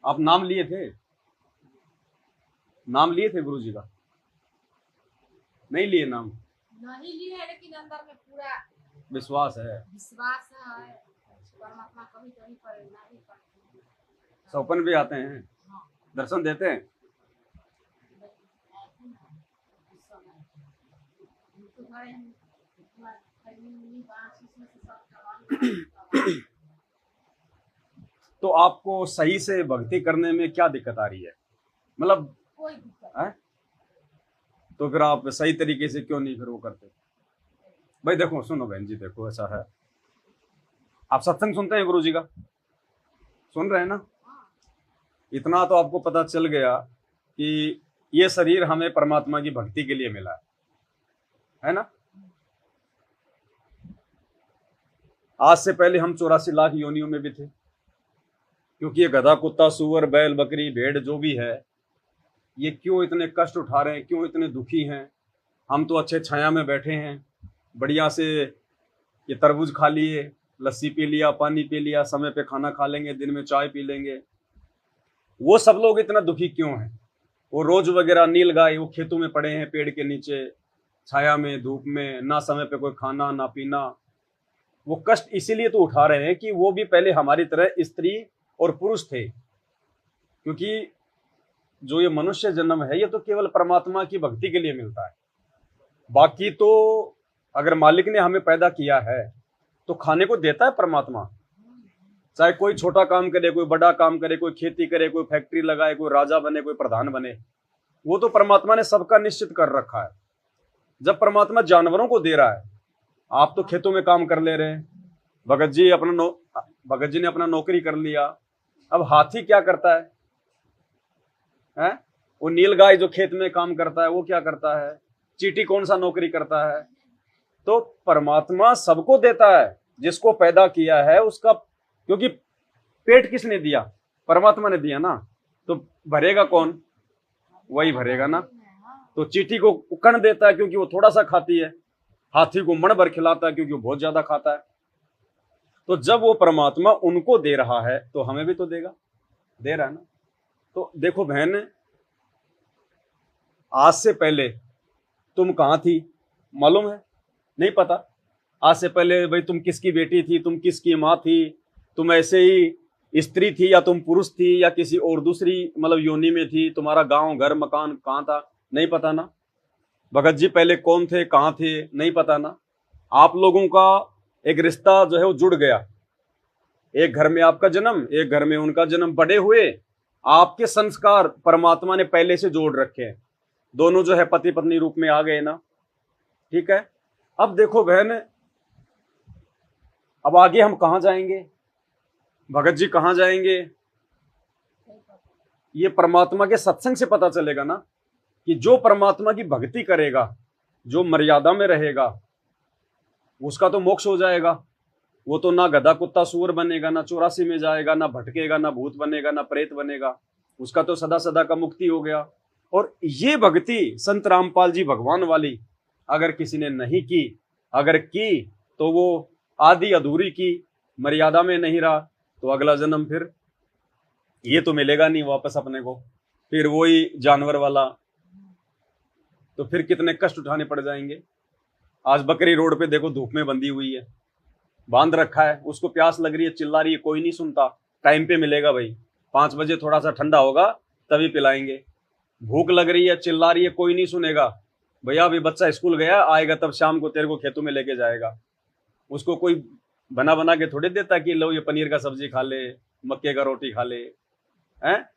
आप नाम लिए थे? नाम लिए थे गुरु जी का? नहीं लिए नाम? नहीं लिए है, लेकिन अंदर में पूरा विश्वास है। विश्वास है। परमात्मा कभी कभी प्रेरणा भी करते हैं। सौपन भी आते हैं? हाँ, दर्शन देते हैं? लेकिन ऐसे ना इस समय तो भाई हम इतना खैनी बांस इसमें से सब कमाल तो आपको सही से भक्ति करने में क्या दिक्कत आ रही है? मतलब कोई दिक्कत है? तो फिर आप सही तरीके से क्यों नहीं फिर वो करते? भाई देखो, सुनो बहन जी, देखो ऐसा है, आप सत्संग सुनते हैं गुरु जी का? सुन रहे हैं ना? इतना तो आपको पता चल गया कि ये शरीर हमें परमात्मा की भक्ति के लिए मिला है ना? आज से पहले हम 84 लाख योनियों में भी थे, क्योंकि ये गधा, कुत्ता, सुअर, बैल, बकरी, भेड़ जो भी है, ये क्यों इतने कष्ट उठा रहे हैं, क्यों इतने दुखी हैं? हम तो अच्छे छाया में बैठे हैं, बढ़िया से ये तरबूज खा लिए, लस्सी पी लिया, पानी पी लिया, समय पे खाना खा लेंगे, दिन में चाय पी लेंगे। वो सब लोग इतना दुखी क्यों हैं? वो रोज वगैरह नील गाय वो खेतों में पड़े हैं, पेड़ के नीचे छाया में, धूप में, ना समय पे कोई खाना ना पीना। वो कष्ट इसीलिए तो उठा रहे हैं कि वो भी पहले हमारी तरह स्त्री और पुरुष थे, क्योंकि जो ये मनुष्य जन्म है ये तो केवल परमात्मा की भक्ति के लिए मिलता है। बाकी तो अगर मालिक ने हमें पैदा किया है तो खाने को देता है परमात्मा। चाहे कोई छोटा काम करे, कोई बड़ा काम करे, कोई खेती करे, कोई फैक्ट्री लगाए, कोई राजा बने, कोई प्रधान बने, वो तो परमात्मा ने सबका निश्चित कर रखा है। जब परमात्मा जानवरों को दे रहा है, आप तो खेतों में काम कर ले रहे हैं, भगत जी ने अपना नौकरी कर लिया। अब हाथी क्या करता है? हैं? वो नीलगाय जो खेत में काम करता है वो क्या करता है? चींटी कौन सा नौकरी करता है? तो परमात्मा सबको देता है, जिसको पैदा किया है उसका, क्योंकि पेट किसने दिया? परमात्मा ने दिया ना, तो भरेगा कौन? वही भरेगा ना। तो चींटी को कण देता है क्योंकि वो थोड़ा सा खाती है, हाथी को मण भर खिलाता है क्योंकि वो बहुत ज्यादा खाता है। तो जब वो परमात्मा उनको दे रहा है तो हमें भी तो देगा, दे रहा है ना। तो देखो बहन, आज से पहले तुम कहां थी मालूम है? नहीं पता। आज से पहले भाई तुम किसकी बेटी थी, तुम किसकी माँ थी, तुम ऐसे ही स्त्री थी या तुम पुरुष थी या किसी और दूसरी मतलब योनि में थी, तुम्हारा गांव घर मकान कहाँ था, नहीं पता ना। भगत जी पहले कौन थे, कहाँ थे, नहीं पता ना। आप लोगों का एक रिश्ता जो है वो जुड़ गया, एक घर में आपका जन्म, एक घर में उनका जन्म, बड़े हुए, आपके संस्कार परमात्मा ने पहले से जोड़ रखे हैं, दोनों जो है पति पत्नी रूप में आ गए ना। ठीक है। अब देखो बहन, अब आगे हम कहां जाएंगे? भगत जी कहां जाएंगे? ये परमात्मा के सत्संग से पता चलेगा ना, कि जो परमात्मा की भक्ति करेगा, जो मर्यादा में रहेगा, उसका तो मोक्ष हो जाएगा। वो तो ना गधा कुत्ता सूअर बनेगा, ना 84 में जाएगा, ना भटकेगा, ना भूत बनेगा, ना प्रेत बनेगा, उसका तो सदा सदा का मुक्ति हो गया। और ये भक्ति संत रामपाल जी भगवान वाली अगर किसी ने नहीं की, अगर की तो वो आधी अधूरी की, मर्यादा में नहीं रहा, तो अगला जन्म फिर ये तो मिलेगा नहीं वापस अपने को, फिर वही जानवर वाला, तो फिर कितने कष्ट उठाने पड़ जाएंगे। आज बकरी रोड पे देखो धूप में बंधी हुई है, बांध रखा है, उसको प्यास लग रही है, चिल्ला रही है, कोई नहीं सुनता। टाइम पे मिलेगा भाई, 5 बजे थोड़ा सा ठंडा होगा तभी पिलाएंगे। भूख लग रही है, चिल्ला रही है, कोई नहीं सुनेगा। भैया अभी बच्चा स्कूल गया, आएगा तब शाम को तेरे को खेतों में लेके जाएगा। उसको कोई बना बना के थोड़ी देता कि लो ये पनीर का सब्जी खा ले, मक्के का रोटी खा ले। हैं?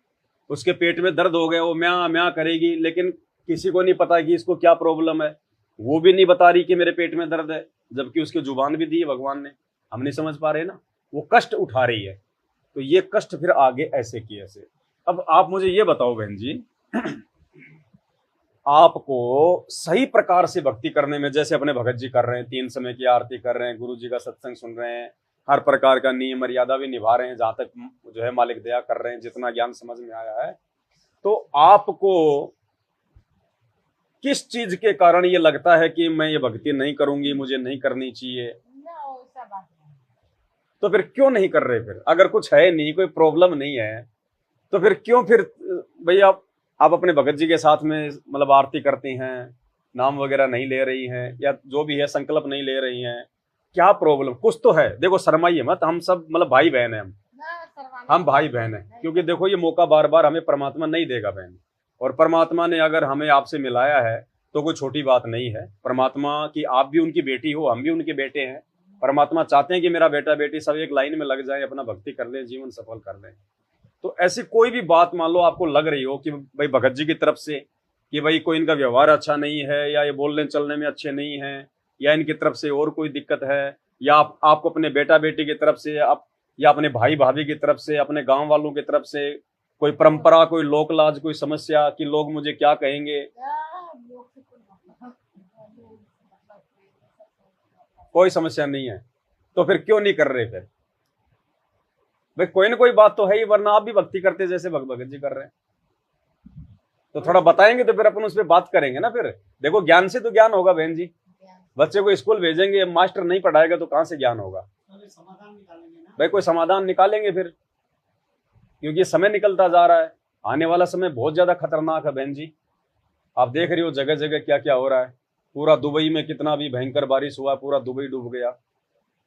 उसके पेट में दर्द हो गया, वो म्या म्या करेगी, लेकिन किसी को नहीं पता कि इसको क्या प्रॉब्लम है। वो भी नहीं बता रही कि मेरे पेट में दर्द है, जबकि उसकी जुबान भी दी है भगवान ने, हम नहीं समझ पा रहे ना। वो कष्ट उठा रही है, तो ये कष्ट फिर आगे ऐसे की ऐसे। अब आप मुझे ये बताओ बहन जी, आपको सही प्रकार से भक्ति करने में, जैसे अपने भगत जी कर रहे हैं, 3 समय की आरती कर रहे हैं, गुरु जी का सत्संग सुन रहे हैं, हर प्रकार का नियम मर्यादा भी निभा रहे हैं, जहां तक जो है मालिक दया कर रहे हैं, जितना ज्ञान समझ में आया है, तो आपको किस चीज के कारण ये लगता है कि मैं ये भक्ति नहीं करूंगी, मुझे नहीं करनी चाहिए? तो फिर क्यों नहीं कर रहे? फिर अगर कुछ है नहीं, कोई प्रॉब्लम नहीं है, तो फिर क्यों फिर भाई आप अपने भगत जी के साथ में मतलब आरती करती हैं, नाम वगैरह नहीं ले रही हैं, या जो भी है संकल्प नहीं ले रही हैं, क्या प्रॉब्लम? कुछ तो है। देखो शर्माइए मत, हम सब मतलब भाई बहन है, ना शर्माने हम की भाई बात बहन है। नहीं। क्योंकि देखो ये मौका बार बार हमें परमात्मा नहीं देगा बहन, और परमात्मा ने अगर हमें आपसे मिलाया है तो कोई छोटी बात नहीं है। परमात्मा की आप भी उनकी बेटी हो, हम भी उनके बेटे हैं। परमात्मा चाहते हैं कि मेरा बेटा बेटी सब एक लाइन में लग जाए, अपना भक्ति कर ले, जीवन सफल कर ले। तो ऐसी कोई भी बात मान लो आपको लग रही हो कि भाई भगत जी की तरफ से कि भाई कोई इनका व्यवहार अच्छा नहीं है, या ये बोलने चलने में अच्छे नहीं है, या इनकी तरफ से और कोई दिक्कत है, या आपको अपने बेटा बेटी की तरफ से आप, या अपने भाई भाभी की तरफ से, अपने गांव वालों की तरफ से कोई परंपरा, कोई लोक लाज, कोई समस्या कि लोग मुझे क्या कहेंगे, लोग से कोई मतलब कोई समस्या नहीं है, तो फिर क्यों नहीं कर रहे? फिर भाई कोई ना कोई बात तो है ही, वरना आप भी भक्ति करते जैसे भगत जी कर रहे हैं। तो थोड़ा बताएंगे तो फिर अपन उस पर बात करेंगे ना। फिर देखो ज्ञान से तो ज्ञान होगा बहन जी। बच्चे को स्कूल भेजेंगे, मास्टर नहीं पढ़ाएगा तो कहां से ज्ञान होगा? समाधान निकालेंगे ना भाई कोई समाधान निकालेंगे फिर, क्योंकि समय निकलता जा रहा है। आने वाला समय बहुत ज्यादा खतरनाक है बहन जी। आप देख रही हो जगह जगह क्या क्या हो रहा है। पूरा दुबई में कितना भी भयंकर बारिश हुआ, पूरा दुबई डूब गया।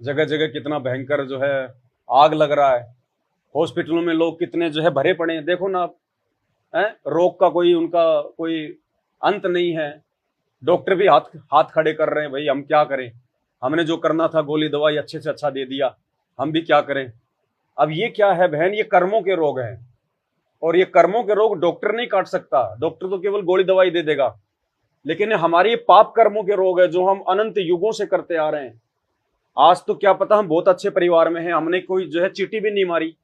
जगह जगह कितना भयंकर जो है आग लग रहा है। हॉस्पिटलों में लोग कितने जो है भरे पड़े हैं, देखो ना आप। रोग का कोई उनका कोई अंत नहीं है। डॉक्टर भी हाथ हाथ खड़े कर रहे हैं, भाई हम क्या करें, हमने जो करना था गोली दवाई अच्छे से अच्छा दे दिया, हम भी क्या करें। अब ये क्या है बहन, ये कर्मों के रोग हैं, और ये कर्मों के रोग डॉक्टर नहीं काट सकता। डॉक्टर तो केवल गोली दवाई दे देगा, लेकिन हमारे ये पाप कर्मों के रोग है जो हम अनंत युगों से करते आ रहे हैं। आज तो क्या पता हम बहुत अच्छे परिवार में हैं, हमने कोई जो है चीटी भी नहीं मारी,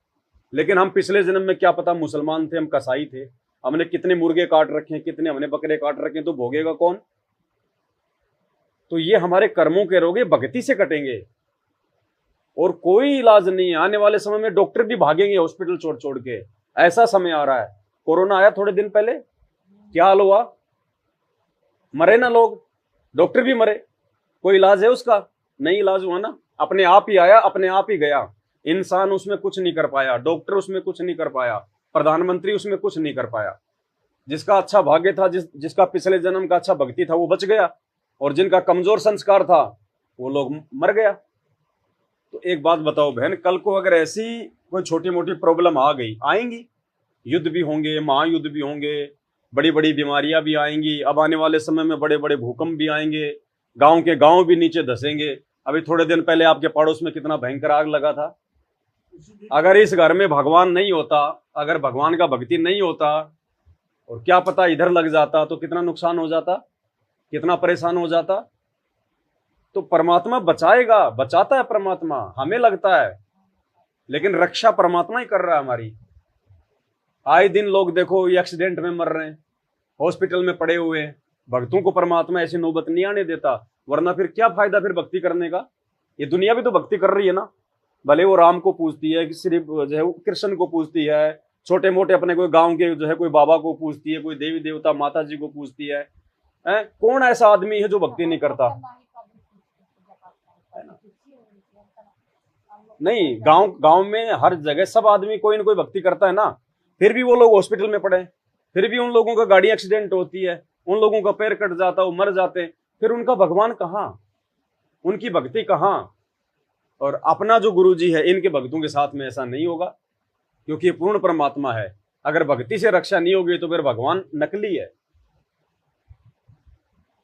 लेकिन हम पिछले जन्म में क्या पता मुसलमान थे, हम कसाई थे, हमने कितने मुर्गे काट रखे हैं, कितने हमने बकरे काट रखे हैं, तो भोगेगा कौन? तो ये हमारे कर्मों के रोग भक्ति से कटेंगे, और कोई इलाज नहीं है। आने वाले समय में डॉक्टर भी भागेंगे हॉस्पिटल छोड़ छोड़ के, ऐसा समय आ रहा है। कोरोना आया थोड़े दिन पहले, क्या हाल हुआ, मरे ना लोग, डॉक्टर भी मरे। कोई इलाज है उसका? नहीं इलाज हुआ ना। अपने आप ही आया, अपने आप ही गया। इंसान उसमें कुछ नहीं कर पाया, डॉक्टर उसमें कुछ नहीं कर पाया, प्रधानमंत्री उसमें कुछ नहीं कर पाया। जिसका अच्छा भाग्य था, जिसका पिछले जन्म का अच्छा भक्ति था, वो बच गया, और जिनका कमजोर संस्कार था वो लोग मर गया। तो एक बात बताओ बहन, कल को अगर ऐसी कोई छोटी मोटी प्रॉब्लम आ गई, आएंगी, युद्ध भी होंगे, महायुद्ध भी होंगे, बड़ी बड़ी बीमारियां भी आएंगी। अब आने वाले समय में बड़े बड़े भूकंप भी आएंगे, गांव के गांव भी नीचे धसेंगे। अभी थोड़े दिन पहले आपके पड़ोस में कितना भयंकर आग लगा था। अगर इस घर में भगवान नहीं होता, अगर भगवान का भक्ति नहीं होता, और क्या पता इधर लग जाता तो कितना नुकसान हो जाता, कितना परेशान हो जाता। तो परमात्मा बचाएगा, बचाता है परमात्मा, हमें लगता है, लेकिन रक्षा परमात्मा ही कर रहा है हमारी। आए दिन लोग देखो ये एक्सीडेंट में मर रहे हैं, हॉस्पिटल में पड़े हुए हैं। भक्तों को परमात्मा ऐसी नौबत नहीं आने देता, वरना फिर क्या फायदा फिर भक्ति करने का। ये दुनिया भी तो भक्ति कर रही है ना, भले वो राम को पूजती है, सिर्फ जो है वो कृष्ण को पूजती है, छोटे मोटे अपने कोई गांव के जो है कोई बाबा को पूजती है, कोई देवी देवता माता जी को पूजती है। कौन ऐसा आदमी है जो भक्ति नहीं करता? नहीं, गांव में हर जगह सब आदमी कोई ना कोई भक्ति करता है ना। फिर भी वो लोग हॉस्पिटल में पड़े, फिर भी उन लोगों का गाड़ी एक्सीडेंट होती है, उन लोगों का पैर कट जाता है, वो मर जाते हैं। फिर उनका भगवान कहाँ, उनकी भक्ति कहाँ? और अपना जो गुरु जी है, इनके भक्तों के साथ में ऐसा नहीं होगा, क्योंकि ये पूर्ण परमात्मा है। अगर भक्ति से रक्षा नहीं होगी तो फिर भगवान नकली है।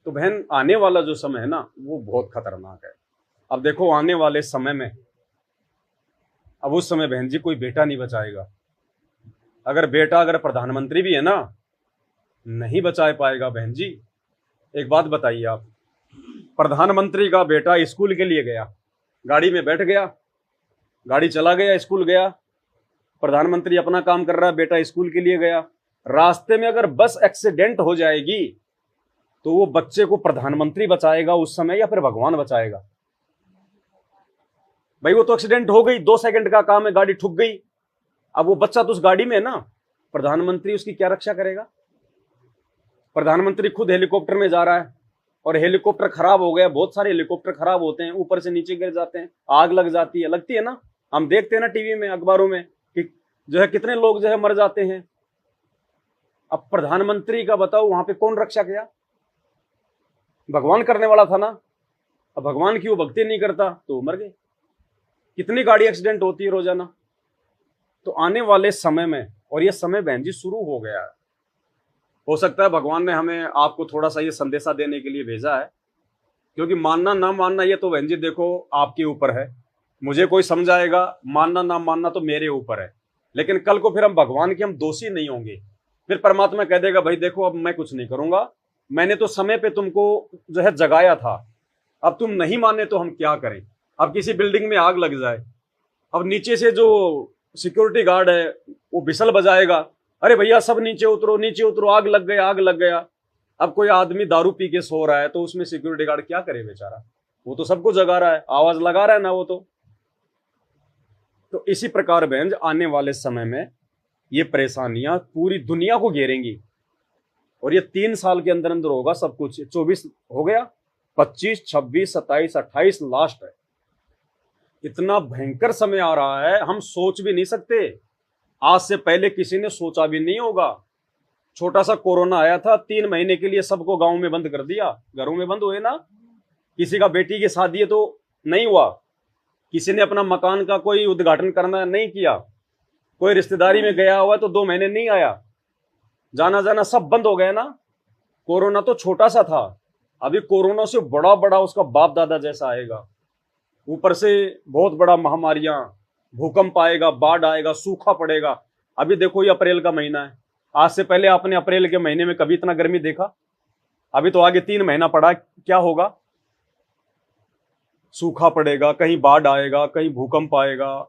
तो बहन आने वाला जो समय है ना, वो बहुत खतरनाक है। अब देखो आने वाले समय में, अब उस समय बहन जी कोई बेटा नहीं बचाएगा। अगर बेटा अगर प्रधानमंत्री भी है ना, नहीं बचा पाएगा बहन जी। एक बात बताइए आप, प्रधानमंत्री का बेटा स्कूल के लिए गया, गाड़ी में बैठ गया, गाड़ी चला गया, स्कूल गया, प्रधानमंत्री अपना काम कर रहा है, बेटा स्कूल के लिए गया। रास्ते में अगर बस एक्सीडेंट हो जाएगी तो वो बच्चे को प्रधानमंत्री बचाएगा उस समय, या फिर भगवान बचाएगा? भाई वो तो एक्सीडेंट हो गई, 2 सेकंड का काम है, गाड़ी ठुक गई। अब वो बच्चा तो उस गाड़ी में है ना, प्रधानमंत्री उसकी क्या रक्षा करेगा? प्रधानमंत्री खुद हेलीकॉप्टर में जा रहा है, और हेलीकॉप्टर खराब हो गया। बहुत सारे हेलीकॉप्टर खराब होते हैं, ऊपर से नीचे गिर जाते हैं, आग लग जाती है, लगती है ना। हम देखते हैं ना टीवी में, अखबारों में कि जो है कितने लोग जो है मर जाते हैं। अब प्रधानमंत्री का बताओ, वहां पे कौन रक्षा किया? भगवान करने वाला था ना। अब भगवान की वो भक्ति नहीं करता तो मर गए। कितनी गाड़ी एक्सीडेंट होती है रोजाना। तो आने वाले समय में, और ये समय बहन जी शुरू हो गया है, हो सकता है भगवान ने हमें आपको थोड़ा सा ये संदेशा देने के लिए भेजा है, क्योंकि मानना ना मानना ये तो बहन जी देखो आपके ऊपर है। मुझे कोई समझाएगा, मानना ना मानना तो मेरे ऊपर है, लेकिन कल को फिर हम भगवान के हम दोषी नहीं होंगे। फिर परमात्मा कह देगा भाई देखो अब मैं कुछ नहीं करूंगा, मैंने तो समय पे तुमको जो है जगाया था, अब तुम नहीं माने तो हम क्या करें। अब किसी बिल्डिंग में आग लग जाए, अब नीचे से जो सिक्योरिटी गार्ड है वो बिसल बजाएगा, अरे भैया सब नीचे उतरो नीचे उतरो, आग लग गया आग लग गया। अब कोई आदमी दारू पी के सो रहा है तो उसमें सिक्योरिटी गार्ड क्या करे बेचारा, वो तो सबको जगा रहा है, आवाज लगा रहा है ना वो तो इसी प्रकार बहन आने वाले समय में ये परेशानियां पूरी दुनिया को घेरेंगी, और ये 3 साल के अंदर अंदर होगा सब कुछ। 24 हो गया, 25, 26, 27, 28 लास्ट है। इतना भयंकर समय आ रहा है, हम सोच भी नहीं सकते। आज से पहले किसी ने सोचा भी नहीं होगा। छोटा सा कोरोना आया था, 3 महीने के लिए सबको गांव में बंद कर दिया, घरों में बंद हुए ना। किसी का बेटी की शादी है तो नहीं हुआ, किसी ने अपना मकान का कोई उद्घाटन करना नहीं किया, कोई रिश्तेदारी में गया हुआ तो 2 महीने नहीं आया, जाना जाना सब बंद हो गया ना। कोरोना तो छोटा सा था, अभी कोरोना से बड़ा बड़ा उसका बाप दादा जैसा आएगा। ऊपर से बहुत बड़ा महामारियां, भूकंप आएगा, बाढ़ आएगा, सूखा पड़ेगा। अभी देखो ये अप्रैल का महीना है, आज से पहले आपने अप्रैल के महीने में कभी इतना गर्मी देखा? अभी तो आगे 3 महीना पड़ा, क्या होगा? सूखा पड़ेगा, कहीं बाढ़ आएगा, कहीं भूकंप आएगा।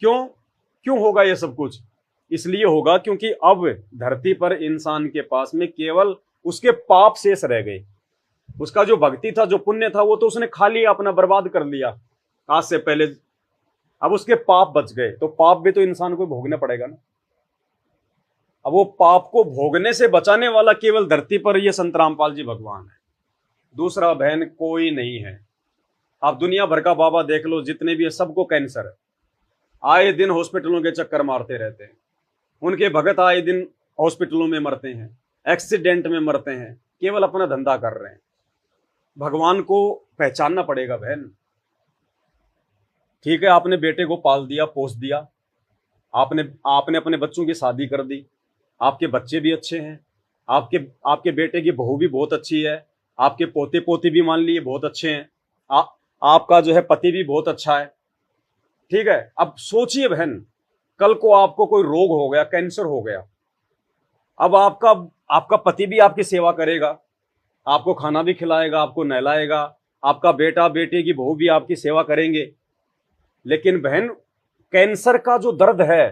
क्यों होगा ये सब कुछ? इसलिए होगा क्योंकि अब धरती पर इंसान के पास में केवल उसके पाप शेष रह गए। उसका जो भक्ति था, जो पुण्य था, वो तो उसने खा लिया, अपना बर्बाद कर लिया आज से पहले। अब उसके पाप बच गए, तो पाप भी तो इंसान को भोगना पड़ेगा ना। अब वो पाप को भोगने से बचाने वाला केवल धरती पर ये संत रामपाल जी भगवान है, दूसरा बहन कोई नहीं है। आप दुनिया भर का बाबा देख लो, जितने भी है सबको कैंसर है, आए दिन हॉस्पिटलों के चक्कर मारते रहते हैं। उनके भगत आए दिन हॉस्पिटलों में मरते हैं, एक्सीडेंट में मरते हैं, केवल अपना धंधा कर रहे हैं। भगवान को पहचानना पड़ेगा बहन। ठीक है, आपने बेटे को पाल दिया, पोस दिया, आपने अपने बच्चों की शादी कर दी, आपके बच्चे भी अच्छे हैं, आपके बेटे की बहू भी बहुत अच्छी है, आपके पोते पोती भी मान लिए बहुत अच्छे हैं, आपका जो है पति भी बहुत अच्छा है। ठीक है, अब सोचिए बहन, कल को आपको कोई रोग हो गया, कैंसर हो गया, अब आपका पति भी आपकी सेवा करेगा, आपको खाना भी खिलाएगा, आपको नहलाएगा, आपका बेटा बेटे की बहू भी आपकी सेवा करेंगे। लेकिन बहन, कैंसर का जो दर्द है,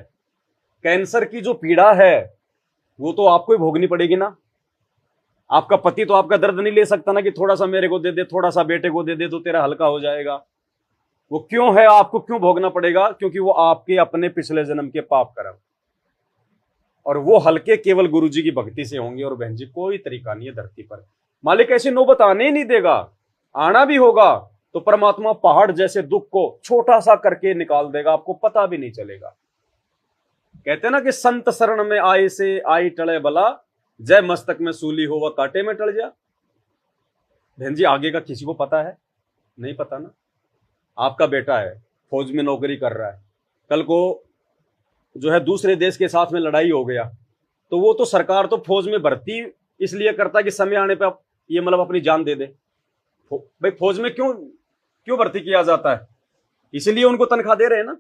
कैंसर की जो पीड़ा है, वो तो आपको ही भोगनी पड़ेगी ना। आपका पति तो आपका दर्द नहीं ले सकता ना कि थोड़ा सा मेरे को दे दे, थोड़ा सा बेटे को दे दे तो तेरा हल्का हो जाएगा। वो क्यों है, आपको क्यों भोगना पड़ेगा? क्योंकि वो आपके अपने पिछले जन्म के पाप कर्म, और वो हल्के केवल गुरु जी की भक्ति से होंगे। और बहन जी कोई तरीका नहीं है धरती पर, मालिक ऐसी नौबत आने ही नहीं देगा। आना भी होगा तो परमात्मा पहाड़ जैसे दुख को छोटा सा करके निकाल देगा, आपको पता भी नहीं चलेगा। कहते ना कि संत शरण में आए से आई टले बला, जय मस्तक में सूली हो वह कांटे में टल जा। बहन जी आगे का किसी को पता है? नहीं पता ना। आपका बेटा है, फौज में नौकरी कर रहा है, कल को जो है दूसरे देश के साथ में लड़ाई हो गया, तो वो तो सरकार तो फौज में भर्ती इसलिए करता है कि समय आने पे ये मतलब अपनी जान दे दे। भाई फौज में क्यों भर्ती किया जाता है? इसीलिए उनको तनख्वाह दे रहे हैं ना।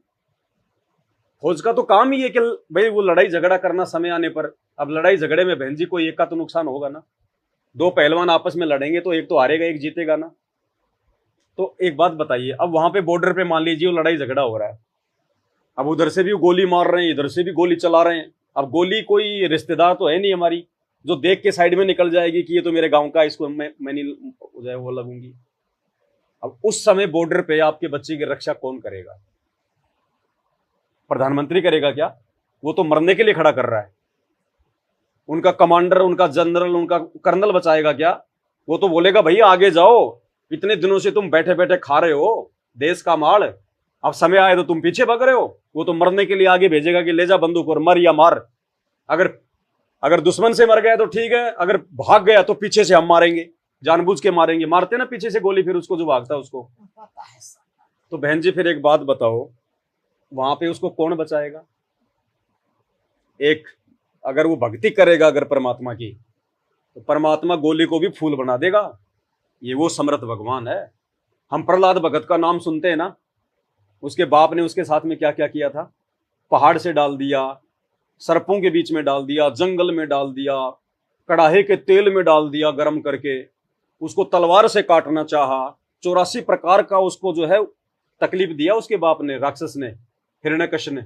फौज का तो काम ही है कि भाई वो लड़ाई झगड़ा करना समय आने पर। अब लड़ाई झगड़े में बहन जी कोई एक का तो नुकसान होगा ना। 2 पहलवान आपस में लड़ेंगे तो एक तो हारेगा, एक जीतेगा ना। तो एक बात बताइए, अब वहां पे बॉर्डर पे मान लीजिए वो लड़ाई झगड़ा हो रहा है, अब उधर से भी गोली मार रहे हैं, इधर से भी गोली चला रहे हैं। अब गोली कोई रिश्तेदार तो है नहीं हमारी जो देख के साइड में निकल जाएगी कि ये तो मेरे गांव का, इसको मैं नहीं जो है वो लगूंगी। अब उस समय बॉर्डर पे आपके बच्चे की रक्षा कौन करेगा? प्रधानमंत्री करेगा क्या? वो तो मरने के लिए खड़ा कर रहा है। उनका कमांडर, उनका जनरल, उनका कर्नल बचाएगा क्या? वो तो बोलेगा भैया आगे जाओ, इतने दिनों से तुम बैठे बैठे खा रहे हो देश का माल, अब समय आए तो तुम पीछे भाग रहे हो, वो तो मरने के लिए आगे भेजेगा कि ले जा बंदूक और मर या मार। अगर अगर दुश्मन से मर गया तो ठीक है, अगर भाग गया तो पीछे से हम मारेंगे, जानबूझ के मारेंगे, मारते ना पीछे से गोली, फिर उसको जो भागता है उसको। पता है सब। तो बहन जी फिर एक बात बताओ, वहां पे उसको कौन बचाएगा? एक, अगर वो भक्ति करेगा अगर परमात्मा की, तो परमात्मा गोली को भी फूल बना देगा। ये वो समर्थ भगवान है। हम प्रहलाद भगत का नाम सुनते हैं ना, उसके बाप ने उसके साथ में क्या क्या किया था। पहाड़ से डाल दिया, सर्पों के बीच में डाल दिया, जंगल में डाल दिया, कड़ाहे के तेल में डाल दिया गर्म करके, उसको तलवार से काटना चाहा, 84 प्रकार का उसको जो है तकलीफ दिया उसके बाप ने, राक्षस ने, हिरण्यकश्य ने,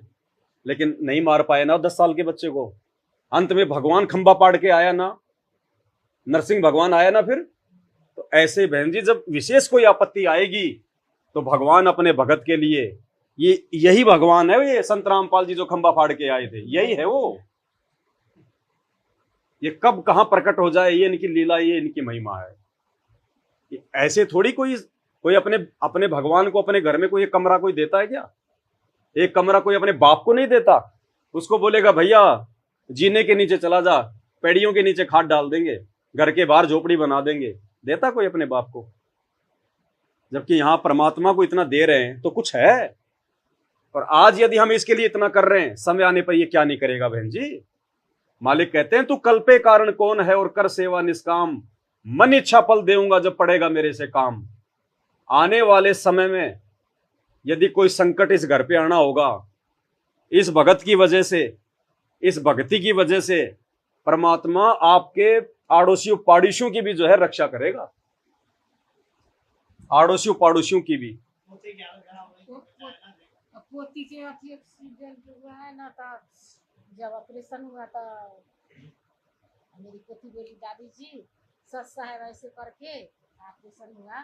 लेकिन नहीं मार पाए ना 10 साल के बच्चे को। अंत में भगवान खंबा पाड़ के आया ना, नरसिंह भगवान आया ना फिर। तो ऐसे बहन जी जब विशेष कोई आपत्ति आएगी तो भगवान अपने भगत के लिए, यही भगवान है ये संत रामपाल जी जो खंबा फाड़ के आए थे, यही है वो। ये कब कहां प्रकट हो जाए, ये इनकी लीला, ये इनकी महिमा है। ऐसे थोड़ी कोई अपने भगवान को अपने घर में कोई एक कमरा कोई देता है क्या? एक कमरा कोई अपने बाप को नहीं देता। उसको बोलेगा भैया जीने के नीचे चला जा, पेड़ियों के नीचे खाट डाल देंगे, घर के बाहर झोपड़ी बना देंगे, देता कोई अपने बाप को? जबकि यहां परमात्मा को इतना दे रहे हैं तो कुछ है। और आज यदि हम इसके लिए इतना कर रहे हैं, समय आने पर ये क्या नहीं करेगा बहन जी। मालिक कहते हैं तू कल्पे कारण कौन है और कर सेवा निष्काम, मन इच्छा फल देऊंगा जब पड़ेगा मेरे से काम। आने वाले समय में यदि कोई संकट इस घर पे आना होगा, इस भगत की वजह से, इस भक्ति की वजह से परमात्मा आपके आड़ोसियों पाड़ोसियों की भी जो है रक्षा करेगा, आड़ोसियों पाड़ोसियों की भी। पोती के अथी एक्सीडेंट हुआ है ना, था जब ऑपरेशन हुआ था मेरी पोती बोली दादी जी सच साहब ऐसे करके ऑपरेशन हुआ।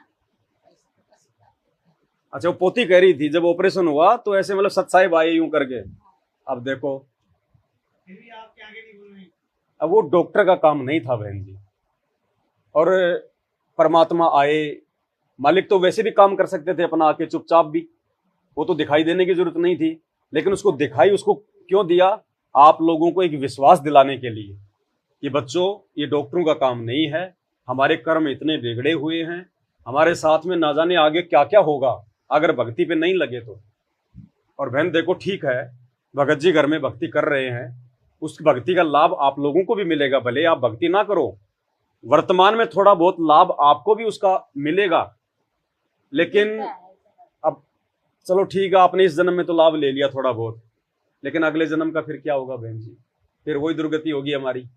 अच्छा वो पोती कह रही थी जब ऑपरेशन हुआ तो ऐसे मतलब सत्साई आए यूं करके। अब देखो फिर भी आप क्या आगे नहीं बोल रही। अब वो डॉक्टर का काम नहीं था बहन जी, और परमात्मा आए, मालिक तो वैसे भी काम कर सकते थे अपना आके चुपचाप भी, वो तो दिखाई देने की जरूरत नहीं थी, लेकिन उसको दिखाई उसको क्यों दिया? आप लोगों को एक विश्वास दिलाने के लिए कि बच्चों ये डॉक्टरों का काम नहीं है, हमारे कर्म इतने बिगड़े हुए हैं, हमारे साथ में ना जाने आगे क्या क्या होगा अगर भक्ति पे नहीं लगे तो। और बहन देखो ठीक है, भगत जी घर में भक्ति कर रहे हैं, उस भक्ति का लाभ आप लोगों को भी मिलेगा, भले आप भक्ति ना करो, वर्तमान में थोड़ा बहुत लाभ आपको भी उसका मिलेगा। लेकिन अब चलो ठीक है, आपने इस जन्म में तो लाभ ले लिया थोड़ा बहुत, लेकिन अगले जन्म का फिर क्या होगा बहन जी? फिर वही दुर्गति होगी हमारी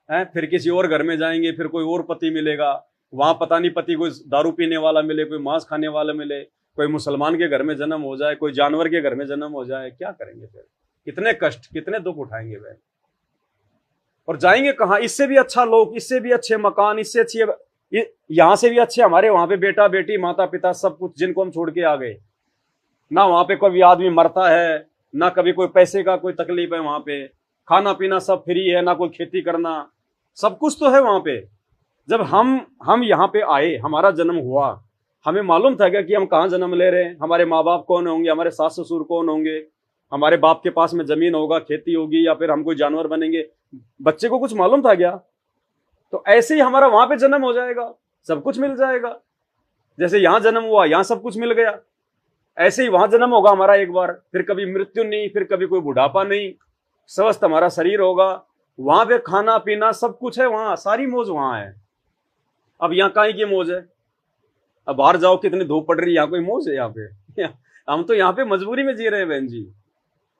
है, फिर किसी और घर में जाएंगे, फिर कोई और पति मिलेगा, वहां पता नहीं पति कोई दारू पीने वाला मिले, कोई मांस खाने वाला मिले, कोई मुसलमान के घर में जन्म हो जाए, कोई जानवर के घर में जन्म हो जाए, क्या करेंगे फिर? कितने कष्ट कितने दुख उठाएंगे बहन, और जाएंगे कहाँ? इससे भी अच्छा लोग, इससे भी अच्छे मकान, इससे अच्छी, यहां से भी अच्छे हमारे वहां पे बेटा बेटी माता पिता सब कुछ जिनको हम छोड़ के आ गए ना, वहां पे कोई आदमी मरता है ना, कभी कोई पैसे का कोई तकलीफ है, वहां पे खाना पीना सब फ्री है, ना कोई खेती करना, सब कुछ तो है वहां पे। जब हम यहाँ पे आए, हमारा जन्म हुआ, हमें मालूम था क्या कि हम कहाँ जन्म ले रहे हैं, हमारे माँ बाप कौन होंगे, हमारे सास ससुर कौन होंगे, हमारे बाप के पास में जमीन होगा, खेती होगी, या फिर हम कोई जानवर बनेंगे? बच्चे को कुछ मालूम था क्या? तो ऐसे ही हमारा वहां पे जन्म हो जाएगा, सब कुछ मिल जाएगा। जैसे यहाँ जन्म हुआ, यहाँ सब कुछ मिल गया, ऐसे ही वहां जन्म होगा हमारा एक बार, फिर कभी मृत्यु नहीं, फिर कभी कोई बुढ़ापा नहीं, स्वस्थ हमारा शरीर होगा, वहां पे खाना पीना सब कुछ है, वहां सारी मौज वहां है। अब यहाँ काहे की मौज है? अब बाहर जाओ कितनी धूप पड़ रही है, यहाँ कोई मौज है? यहाँ पे हम तो यहाँ पे मजबूरी में जी रहे हैं बहन जी।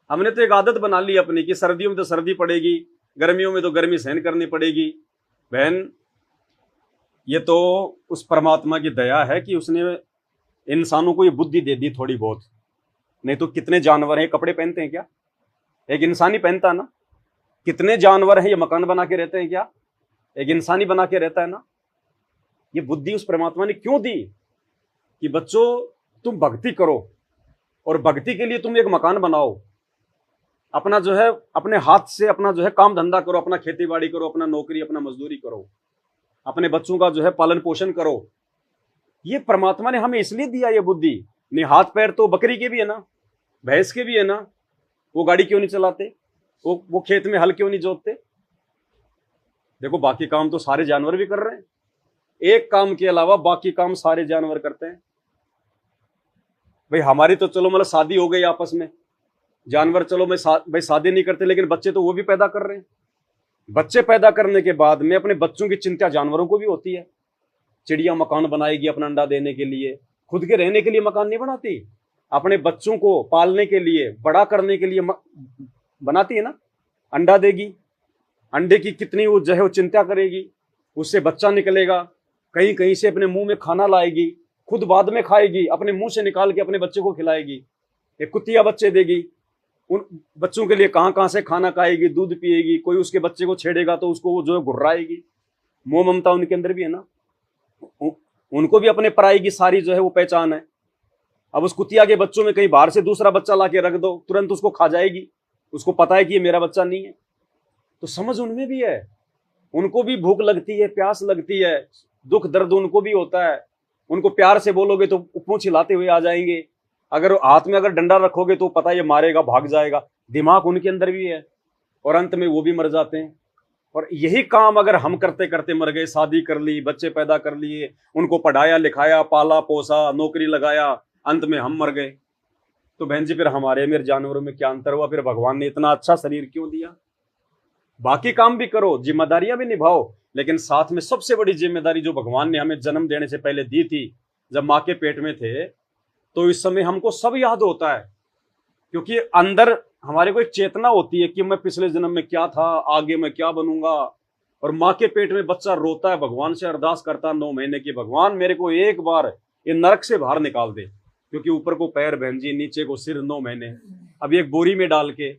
हमने तो एक आदत बना ली अपनी कि सर्दियों में तो सर्दी पड़ेगी, गर्मियों में तो गर्मी सहन करनी पड़ेगी। बहन ये तो उस परमात्मा की दया है कि उसने इंसानों को ये बुद्धि दे दी थोड़ी बहुत, नहीं तो कितने जानवर हैं कपड़े पहनते हैं क्या? एक इंसान ही पहनता है ना। कितने जानवर हैं ये मकान बना के रहते हैं क्या? एक इंसान ही बना के रहता है ना। ये बुद्धि उस परमात्मा ने क्यों दी कि बच्चों तुम भक्ति करो, और भक्ति के लिए तुम एक मकान बनाओ, अपना जो है अपने हाथ से अपना जो है काम धंधा करो, अपना खेती बाड़ी करो, अपना नौकरी अपना मजदूरी करो, अपने बच्चों का जो है पालन पोषण करो। ये परमात्मा ने हमें इसलिए दिया ये बुद्धि नहीं, हाथ पैर तो बकरी के भी है ना, भैंस के भी है ना, वो गाड़ी क्यों नहीं चलाते, वो खेत में हल क्यों नहीं जोतते। देखो बाकी काम तो सारे जानवर भी कर रहे हैं, एक काम के अलावा बाकी काम सारे जानवर करते हैं। भाई हमारी तो चलो मतलब शादी हो गई आपस में, जानवर चलो भाई शादी नहीं करते, लेकिन बच्चे तो वो भी पैदा कर रहे हैं। बच्चे पैदा करने के बाद में अपने बच्चों की चिंता जानवरों को भी होती है। चिड़िया मकान बनाएगी अपना अंडा देने के लिए, खुद के रहने के लिए मकान नहीं बनाती, अपने बच्चों को पालने के लिए, बड़ा करने के लिए बनाती है ना। अंडा देगी, अंडे की कितनी वो जो है वो चिंता करेगी, उससे बच्चा निकलेगा, कहीं कहीं से अपने मुंह में खाना लाएगी, खुद बाद में खाएगी, अपने मुंह से निकाल के अपने बच्चे को खिलाएगी। एक कुतिया बच्चे देगी, उन बच्चों के लिए कहां कहां से खाना खाएगी, दूध पिएगी। कोई उसके बच्चे को छेड़ेगा तो उसको वो जो है घुर्राएगी। मोह ममता उनके अंदर भी है ना, उनको भी अपने पराई की सारी जो है वो पहचान है। अब उस कुतिया के बच्चों में कहीं बाहर से दूसरा बच्चा ला के रख दो, तुरंत उसको खा जाएगी, उसको पता है कि ये मेरा बच्चा नहीं है। तो समझ उनमें भी है, उनको भी भूख लगती है, प्यास लगती है, दुख दर्द उनको भी होता है। उनको प्यार से बोलोगे तो पूंछ हिलाते हुए आ जाएंगे, अगर हाथ में अगर डंडा रखोगे तो पता है ये मारेगा, भाग जाएगा। दिमाग उनके अंदर भी है, और अंत में वो भी मर जाते हैं। और यही काम अगर हम करते करते मर गए, शादी कर ली, बच्चे पैदा कर लिए, उनको पढ़ाया लिखाया, पाला पोसा, नौकरी लगाया, अंत में हम मर गए, तो बहन जी फिर हमारे मेरे जानवरों में क्या अंतर हुआ। फिर भगवान ने इतना अच्छा शरीर क्यों दिया। बाकी काम भी करो, जिम्मेदारियां भी निभाओ, लेकिन साथ में सबसे बड़ी जिम्मेदारी जो भगवान ने हमें जन्म देने से पहले दी थी, जब माँ के पेट में थे, तो इस समय हमको सब याद होता है, क्योंकि अंदर हमारे को एक चेतना होती है कि मैं पिछले जन्म में क्या था, आगे मैं क्या बनूंगा। और माँ के पेट में बच्चा रोता है, भगवान से अरदास करता है 9 महीने की, भगवान मेरे को एक बार ये नरक से बाहर निकाल दे, क्योंकि ऊपर को पैर बहन जी, नीचे को सिर, 9 महीने। अब एक बोरी में डाल के,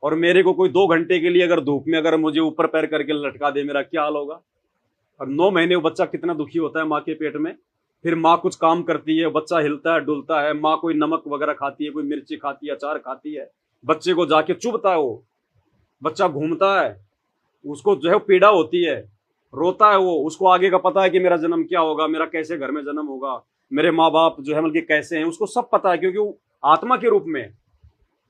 और मेरे को कोई 2 घंटे के लिए अगर धूप में अगर मुझे ऊपर पैर करके लटका दे, मेरा क्या हाल होगा। और 9 महीने वो बच्चा कितना दुखी होता है माँ के पेट में। फिर माँ कुछ काम करती है, बच्चा हिलता है डुलता है, माँ कोई नमक वगैरह खाती है, कोई मिर्ची खाती है, अचार खाती है, बच्चे को जाके चुभता है, वो बच्चा घूमता है, उसको जो है पीड़ा होती है, रोता है वो, उसको आगे का पता है कि मेरा जन्म क्या होगा, मेरा कैसे घर में जन्म होगा, मेरे माँ बाप जो है मतलब कैसे हैं, उसको सब पता है, क्योंकि वो आत्मा के रूप में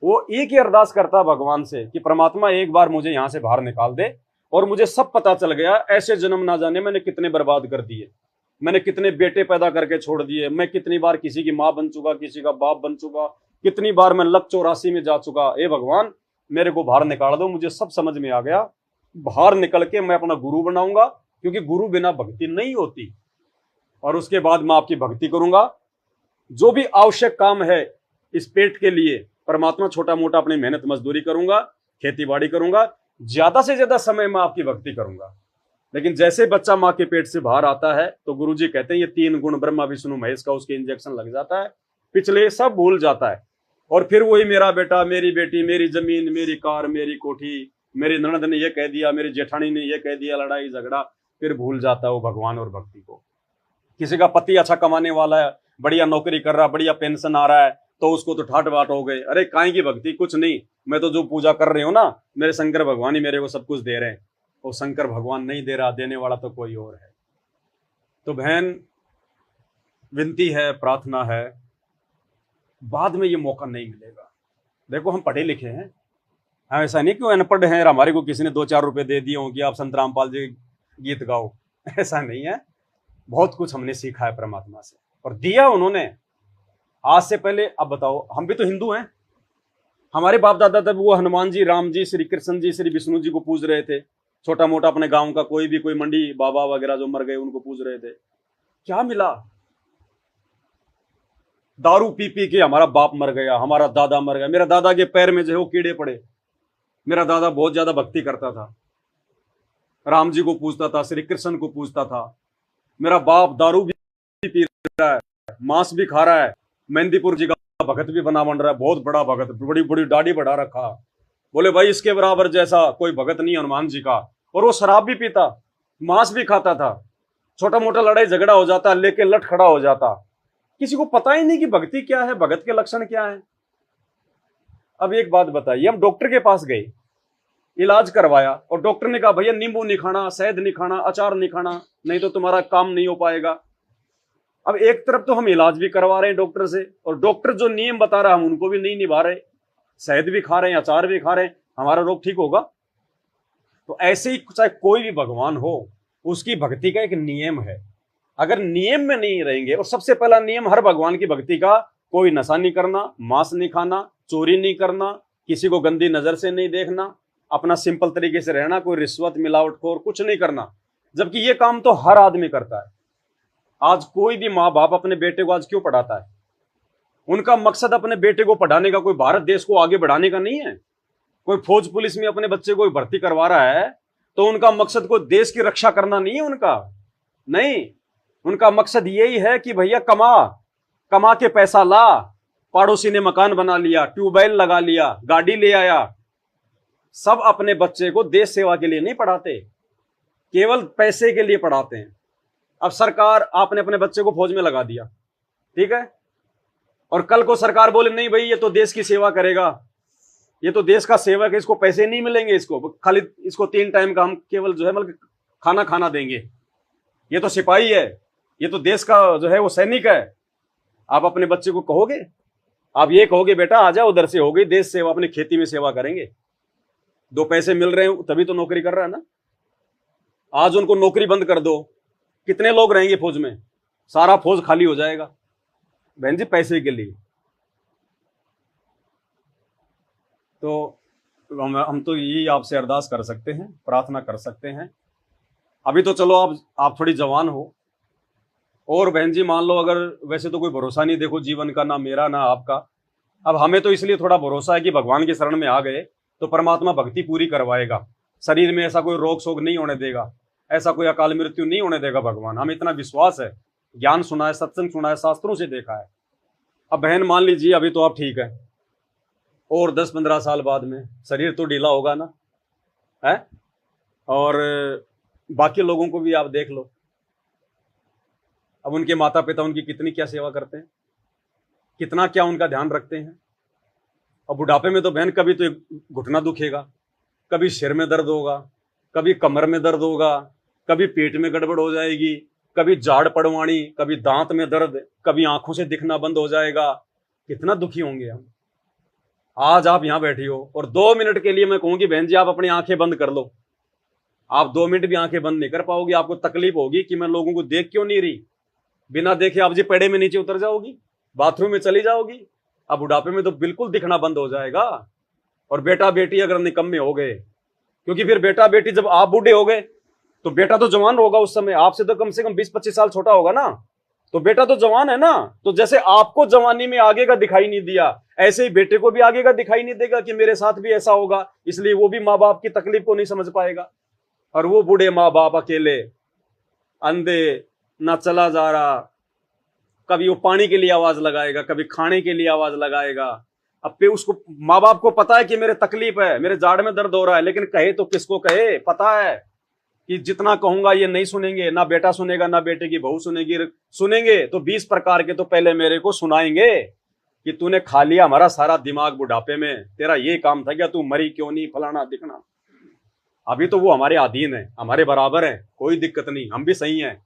वो एक ही अरदास करता है भगवान से कि परमात्मा एक बार मुझे यहाँ से बाहर निकाल दे। और मुझे सब पता चल गया, ऐसे जन्म ना जाने मैंने कितने बर्बाद कर दिए, मैंने कितने बेटे पैदा करके छोड़ दिए, मैं कितनी बार किसी की माँ बन चुका, किसी का बाप बन चुका, कितनी बार मैं लक 84 में जा चुका। ए भगवान मेरे को बाहर निकाल दो, मुझे सब समझ में आ गया, बाहर निकल के मैं अपना गुरु बनाऊंगा, क्योंकि गुरु बिना भक्ति नहीं होती। और उसके बाद मैं आपकी भक्ति करूंगा, जो भी आवश्यक काम है इस पेट के लिए, परमात्मा छोटा मोटा अपनी मेहनत मजदूरी करूंगा, खेती बाड़ी करूंगा, ज्यादा से ज्यादा समय मैं आपकी भक्ति करूंगा। लेकिन जैसे बच्चा माँ के पेट से बाहर आता है तो गुरुजी कहते हैं ये 3 गुण ब्रह्मा विष्णु महेश का उसके इंजेक्शन लग जाता है, पिछले सब भूल जाता है। और फिर वही मेरा बेटा, मेरी बेटी, मेरी जमीन, मेरी कार, मेरी कोठी, मेरी ननद ने ये कह दिया, मेरी जेठानी ने ये कह दिया, लड़ाई झगड़ा, फिर भूल जाता है वो भगवान और भक्ति को। किसी का पति अच्छा कमाने वाला है, बढ़िया नौकरी कर रहा है, बढ़िया पेंशन आ रहा है, तो उसको तो ठाट बाट हो गए, अरे काहे की भक्ति, कुछ नहीं, मैं तो जो पूजा कर रही हूँ ना, मेरे शंकर भगवान ही मेरे को सब कुछ दे रहे हैं। वो शंकर भगवान नहीं दे रहा, देने वाला तो कोई और है। तो बहन विनती है, प्रार्थना है, बाद में ये मौका नहीं मिलेगा। देखो हम पढ़े लिखे हैं, हम ऐसा नहीं क्यों अनपढ़ हैं, हमारे को किसी ने 2-4 रुपए दे दिए हों कि आप संत रामपाल जी गीत गाओ, ऐसा नहीं है। बहुत कुछ हमने सीखा है परमात्मा से, और दिया उन्होंने आज से पहले। अब बताओ, हम भी तो हिंदू हैं, हमारे बाप दादा तब वो हनुमान जी, राम जी, श्री कृष्ण जी, श्री विष्णु जी को पूज रहे थे। छोटा मोटा अपने गांव का कोई भी, कोई मंडी बाबा वगैरह जो मर गए उनको पूज रहे थे। क्या मिला? दारू पी पी के हमारा बाप मर गया, हमारा दादा मर गया, मेरा दादा के पैर में जो है वो कीड़े पड़े। मेरा दादा बहुत ज्यादा भक्ति करता था, राम जी को पूजता था, श्री कृष्ण को पूजता था। मेरा बाप दारू भी पी रहा है, मांस भी खा रहा है, मेहंदीपुर जी का भगत भी बना बन रहा है, बहुत बड़ा भगत, बड़ी बड़ी दाढ़ी बढ़ा रखा। बोले भाई इसके बराबर जैसा कोई भगत नहीं हनुमान जी का। और वो शराब भी पीता, मांस भी खाता था, छोटा मोटा लड़ाई झगड़ा हो जाता लेके लट खड़ा हो जाता। किसी को पता ही नहीं कि भक्ति क्या है, भगत के लक्षण क्या है। अब एक बात बताइए, हम डॉक्टर के पास गए, इलाज करवाया, और डॉक्टर ने कहा भैया नींबू नहीं खाना, शहद नहीं खाना, अचार नहीं खाना, नहीं तो तुम्हारा काम नहीं हो पाएगा। अब एक तरफ तो हम इलाज भी करवा रहे हैं डॉक्टर से, और डॉक्टर जो नियम बता रहा है हम उनको भी नहीं निभा रहे, शहद भी खा रहे हैं, अचार भी खा रहे हैं, हमारा रोग ठीक होगा? तो ऐसे ही चाहे कोई भी भगवान हो, उसकी भक्ति का एक नियम है। अगर नियम में नहीं रहेंगे, और सबसे पहला नियम हर भगवान की भक्ति का, कोई नशा नहीं करना, मांस नहीं खाना, चोरी नहीं करना, किसी को गंदी नजर से नहीं देखना, अपना सिंपल तरीके से रहना, कोई रिश्वत मिलावटखोर कुछ नहीं करना। जबकि ये काम तो हर आदमी करता है। आज कोई भी माँ बाप अपने बेटे को आज क्यों पढ़ाता है? उनका मकसद अपने बेटे को पढ़ाने का, कोई भारत देश को आगे बढ़ाने का नहीं है। कोई फौज पुलिस में अपने बच्चे को भर्ती करवा रहा है तो उनका मकसद कोई देश की रक्षा करना नहीं है उनका, नहीं। उनका मकसद यही है कि भैया कमा के पैसा ला, पड़ोसी ने मकान बना लिया, ट्यूबवेल लगा लिया, गाड़ी ले आया। सब अपने बच्चे को देश सेवा के लिए नहीं पढ़ाते, केवल पैसे के लिए पढ़ाते हैं। अब सरकार, आपने अपने बच्चे को फौज में लगा दिया, ठीक है, और कल को सरकार बोले नहीं भाई ये तो देश की सेवा करेगा, ये तो देश का सेवक है, इसको पैसे नहीं मिलेंगे, इसको खाली इसको 3 टाइम का हम केवल जो है मतलब खाना देंगे, ये तो सिपाही है, ये तो देश का जो है वो सैनिक है। आप अपने बच्चे को कहोगे? आप ये कहोगे बेटा आ जाओ उधर से, हो गई देश सेवा, अपनी खेती में सेवा करेंगे, 2 पैसे मिल रहे हैं तभी तो नौकरी कर रहा है ना। आज उनको नौकरी बंद कर दो, कितने लोग रहेंगे फौज में? सारा फौज खाली हो जाएगा बहन जी, पैसे के लिए। तो हम तो यही आपसे अरदास कर सकते हैं, प्रार्थना कर सकते हैं। अभी तो चलो आप थोड़ी जवान हो, और बहन जी मान लो अगर वैसे तो कोई भरोसा नहीं देखो जीवन का, ना मेरा ना आपका। अब हमें तो इसलिए थोड़ा भरोसा है कि भगवान की शरण में आ गए तो परमात्मा भक्ति पूरी करवाएगा, शरीर में ऐसा कोई रोग शोग नहीं होने देगा, ऐसा कोई अकाल मृत्यु नहीं होने देगा भगवान, हमें इतना विश्वास है। ज्ञान सुना है, सत्संग सुना है, शास्त्रों से देखा है। अब बहन मान लीजिए अभी तो आप ठीक है, और 10-15 साल बाद में शरीर तो ढीला होगा ना है, और बाकी लोगों को भी आप देख लो, अब उनके माता पिता उनकी कितनी क्या सेवा करते हैं, कितना क्या उनका ध्यान रखते हैं। और बुढ़ापे में तो बहन कभी तो घुटना दुखेगा, कभी सिर में दर्द होगा, कभी कमर में दर्द होगा, कभी पेट में गड़बड़ हो जाएगी, कभी जाड़ पड़वाणी, कभी दांत में दर्द, कभी आंखों से दिखना बंद हो जाएगा। कितना दुखी होंगे हम। आज आप यहां बैठी हो और 2 मिनट के लिए मैं कहूंगी बहन जी आप अपनी आंखें बंद कर लो, आप 2 मिनट भी आंखें बंद नहीं कर पाओगी। आपको तकलीफ होगी कि मैं लोगों को देख क्यों नहीं रही, बिना देखे आप जी पेड़े में नीचे उतर जाओगी, बाथरूम में चली जाओगी। अब बुढ़ापे में तो बिल्कुल दिखना बंद हो जाएगा। और बेटा बेटी अगर निकम्मे हो गए, क्योंकि फिर बेटा बेटी जब आप बूढ़े हो गए तो बेटा तो जवान होगा उस समय, आपसे तो कम से कम 20-25 साल छोटा होगा ना, तो बेटा तो जवान है ना। तो जैसे आपको जवानी में आगे का दिखाई नहीं दिया, ऐसे ही बेटे को भी आगे का दिखाई नहीं देगा कि मेरे साथ भी ऐसा होगा, इसलिए वो भी माँ बाप की तकलीफ को नहीं समझ पाएगा। और वो बूढ़े माँ बाप अकेले अंधे, ना चला जा रहा, कभी वो पानी के लिए आवाज लगाएगा, कभी खाने के लिए आवाज लगाएगा। अब पे उसको माँ बाप को पता है कि मेरे तकलीफ है, मेरे जाड़ में दर्द हो रहा है, लेकिन कहे तो किसको कहे? पता है कि जितना कहूंगा ये नहीं सुनेंगे, ना बेटा सुनेगा ना बेटे की बहू सुनेगी, सुनेंगे तो 20 प्रकार के तो पहले मेरे को सुनाएंगे कि तूने खा लिया हमारा सारा दिमाग बुढ़ापे में, तेरा ये काम था क्या, तू मरी क्यों नहीं, फलाना दिखना। अभी तो वो हमारे अधीन है, हमारे बराबर है, कोई दिक्कत नहीं, हम भी सही हैं।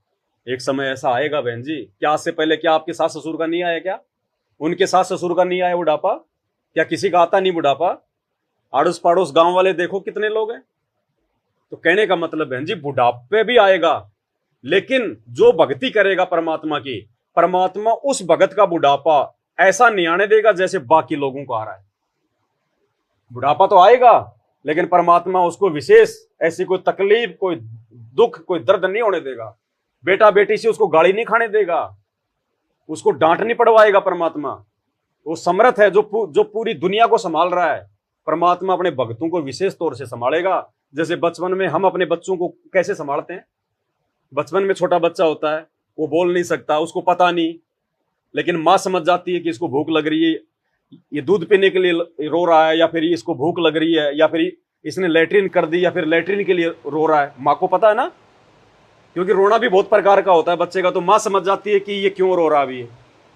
एक समय ऐसा आएगा बहन जी, क्या आज से पहले क्या आपके सास ससुर का नहीं आया, क्या उनके सास ससुर का नहीं आया बुढ़ापा, क्या किसी का आता नहीं बुढ़ापा? आड़ोस पड़ोस गांव वाले देखो कितने लोग हैं। तो कहने का मतलब बहन जी बुढ़ापे भी आएगा, लेकिन जो भक्ति करेगा परमात्मा की, परमात्मा उस भगत का बुढ़ापा ऐसा नहीं आने देगा जैसे बाकी लोगों को आ रहा है। बुढ़ापा तो आएगा, लेकिन परमात्मा उसको विशेष ऐसी कोई तकलीफ, कोई दुख, कोई दर्द नहीं होने देगा। बेटा बेटी से उसको गाली नहीं खाने देगा, उसको डांट नहीं पड़वाएगा परमात्मा। वो समर्थ है जो पूरी दुनिया को संभाल रहा है। परमात्मा अपने भक्तों को विशेष तौर से संभालेगा। जैसे बचपन में हम अपने बच्चों को कैसे संभालते हैं, बचपन में छोटा बच्चा होता है, वो बोल नहीं सकता, उसको पता नहीं, लेकिन माँ समझ जाती है कि इसको भूख लग रही है, ये दूध पीने के लिए रो रहा है, या फिर इसको भूख लग रही है, या फिर इसने लैट्रिन कर दी, या फिर लैट्रिन के लिए रो रहा है। माँ को पता है ना, क्योंकि रोना भी बहुत प्रकार का होता है बच्चे का। तो माँ समझ जाती है कि ये क्यों रो रहा है,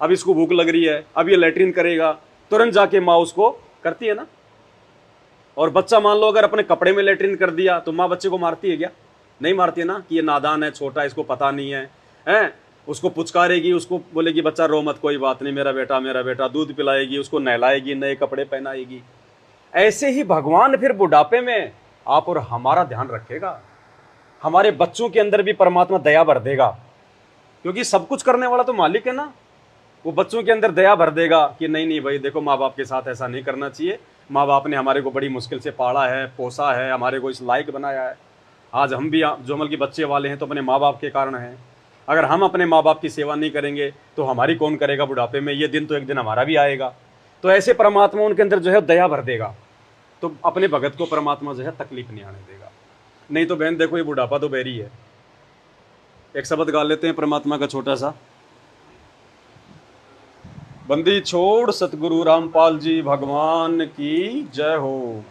अब इसको भूख लग रही है, अब ये लैट्रिन करेगा, तुरंत जाके माँ उसको करती है ना। और बच्चा मान लो अगर अपने कपड़े में लैट्रिन कर दिया तो माँ बच्चे को मारती है क्या? नहीं मारती है ना, कि ये नादान है, छोटा, इसको पता नहीं है, हैं? उसको पुचकारेगी, उसको बोलेगी बच्चा रो मत, कोई बात नहीं, मेरा बेटा, दूध पिलाएगी, उसको नहलाएगी, नए कपड़े पहनाएगी। ऐसे ही भगवान फिर बुढ़ापे में आप और हमारा ध्यान रखेगा। हमारे बच्चों के अंदर भी परमात्मा दया भर देगा, क्योंकि सब कुछ करने वाला तो मालिक है ना। वो बच्चों के अंदर दया भर देगा कि नहीं नहीं भाई देखो, माँ बाप के साथ ऐसा नहीं करना चाहिए। माँ बाप ने हमारे को बड़ी मुश्किल से पाला है, पोसा है, हमारे को इस लायक बनाया है। आज हम भी जो अमल के बच्चे वाले हैं तो अपने माँ बाप के कारण हैं। अगर हम अपने माँ बाप की सेवा नहीं करेंगे तो हमारी कौन करेगा बुढ़ापे में? ये दिन तो एक दिन हमारा भी आएगा। तो ऐसे परमात्मा उनके अंदर जो है दया भर देगा, तो अपने भगत को परमात्मा जो है तकलीफ नहीं आने देगा। नहीं तो बहन देखो, ये बुढ़ापा तो बैरी है। एक शब्द गा लेते हैं परमात्मा का छोटा सा। बंदी छोड़ सतगुरु रामपाल जी भगवान की जय हो।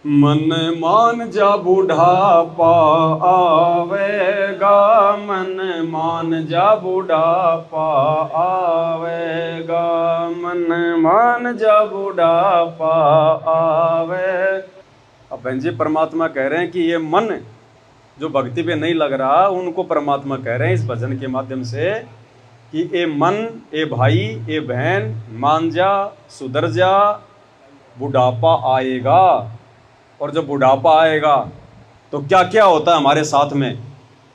मन मान जा बुढ़ापा आवेगा, मन मान जा बुढ़ापा आवेगा, मन मान जा बुढ़ापा आवे। अब बहन जी परमात्मा कह रहे हैं कि ये मन जो भक्ति पे नहीं लग रहा, उनको परमात्मा कह रहे हैं इस भजन के माध्यम से कि ए मन, ए भाई, ए बहन, मान जा, सुधर जा, बुढ़ापा आएगा। और जब बुढ़ापा आएगा तो क्या क्या होता है हमारे साथ में,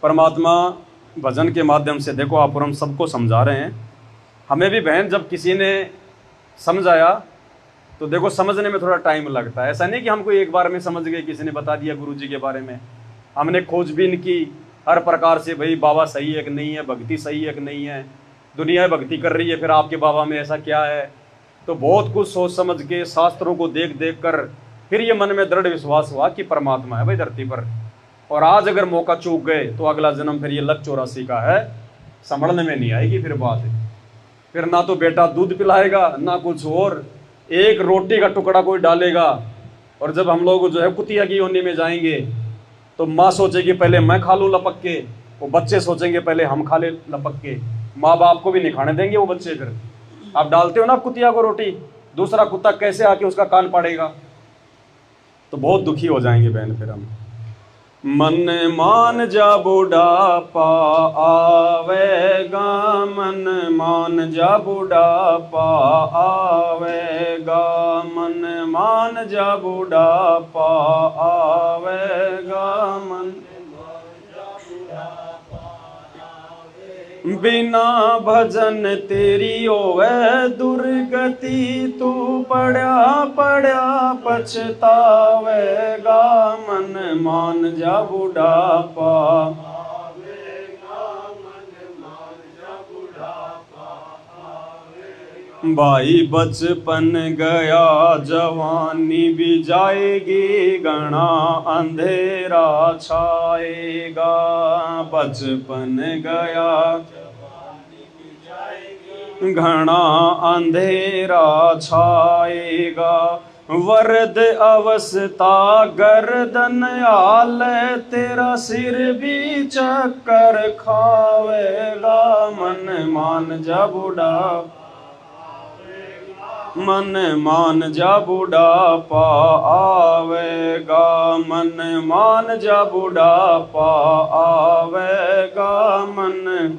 परमात्मा भजन के माध्यम से देखो आप और हम सबको समझा रहे हैं। हमें भी बहन जब किसी ने समझाया तो देखो समझने में थोड़ा टाइम लगता है। ऐसा नहीं कि हमको एक बार में समझ गए, किसी ने बता दिया गुरु जी के बारे में। हमने खोजबीन की हर प्रकार से, भाई बाबा सही है कि नहीं है, भक्ति सही है कि नहीं है, दुनिया भक्ति कर रही है, फिर आपके बाबा में ऐसा क्या है। तो बहुत कुछ सोच समझ के शास्त्रों को देख देख कर फिर ये मन में दृढ़ विश्वास हुआ कि परमात्मा है भाई धरती पर। और आज अगर मौका चूक गए तो अगला जन्म फिर ये लक 84 का है, संभलने में नहीं आएगी फिर बात। फिर ना तो बेटा दूध पिलाएगा ना कुछ और, एक रोटी का टुकड़ा कोई डालेगा। और जब हम लोग जो है कुतिया की योनि में जाएंगे तो माँ सोचेगी पहले मैं खा लूँ लपक के, वो बच्चे सोचेंगे पहले हम खा ले लपक के। माँ बाप को भी नहीं खाने देंगे वो बच्चे। फिर आप डालते हो ना कुतिया को रोटी, दूसरा कुत्ता कैसे आके उसका कान पाड़ेगा? तो बहुत दुखी हो जाएंगे बहन फिर हम। मन मान जा बुढ़ापा आवेगा, मन मान जा बुढ़ापा आवेगा, मन मान जा बुढ़ापा आवेगा, मन बिना भजन तेरी होवे दुर्गति, तू पड़ा पड़ा पछतावेगा, मन मान जा बुढ़ापा आवेगा, मन मान जा बुढ़ापा आवेगा। भाई बचपन गया जवानी भी जाएगी, घना अंधेरा छाएगा, बचपन गया घना अंधेरा छाएगा, वरद अवस्था गर्दन आल, तेरा सिर भी चक्कर खावेगा, मन मान जा बुढ़ापा, मन मान जा बुढ़ापा आवेगा, मन मान जा बुढ़ापा आवेगा, मन।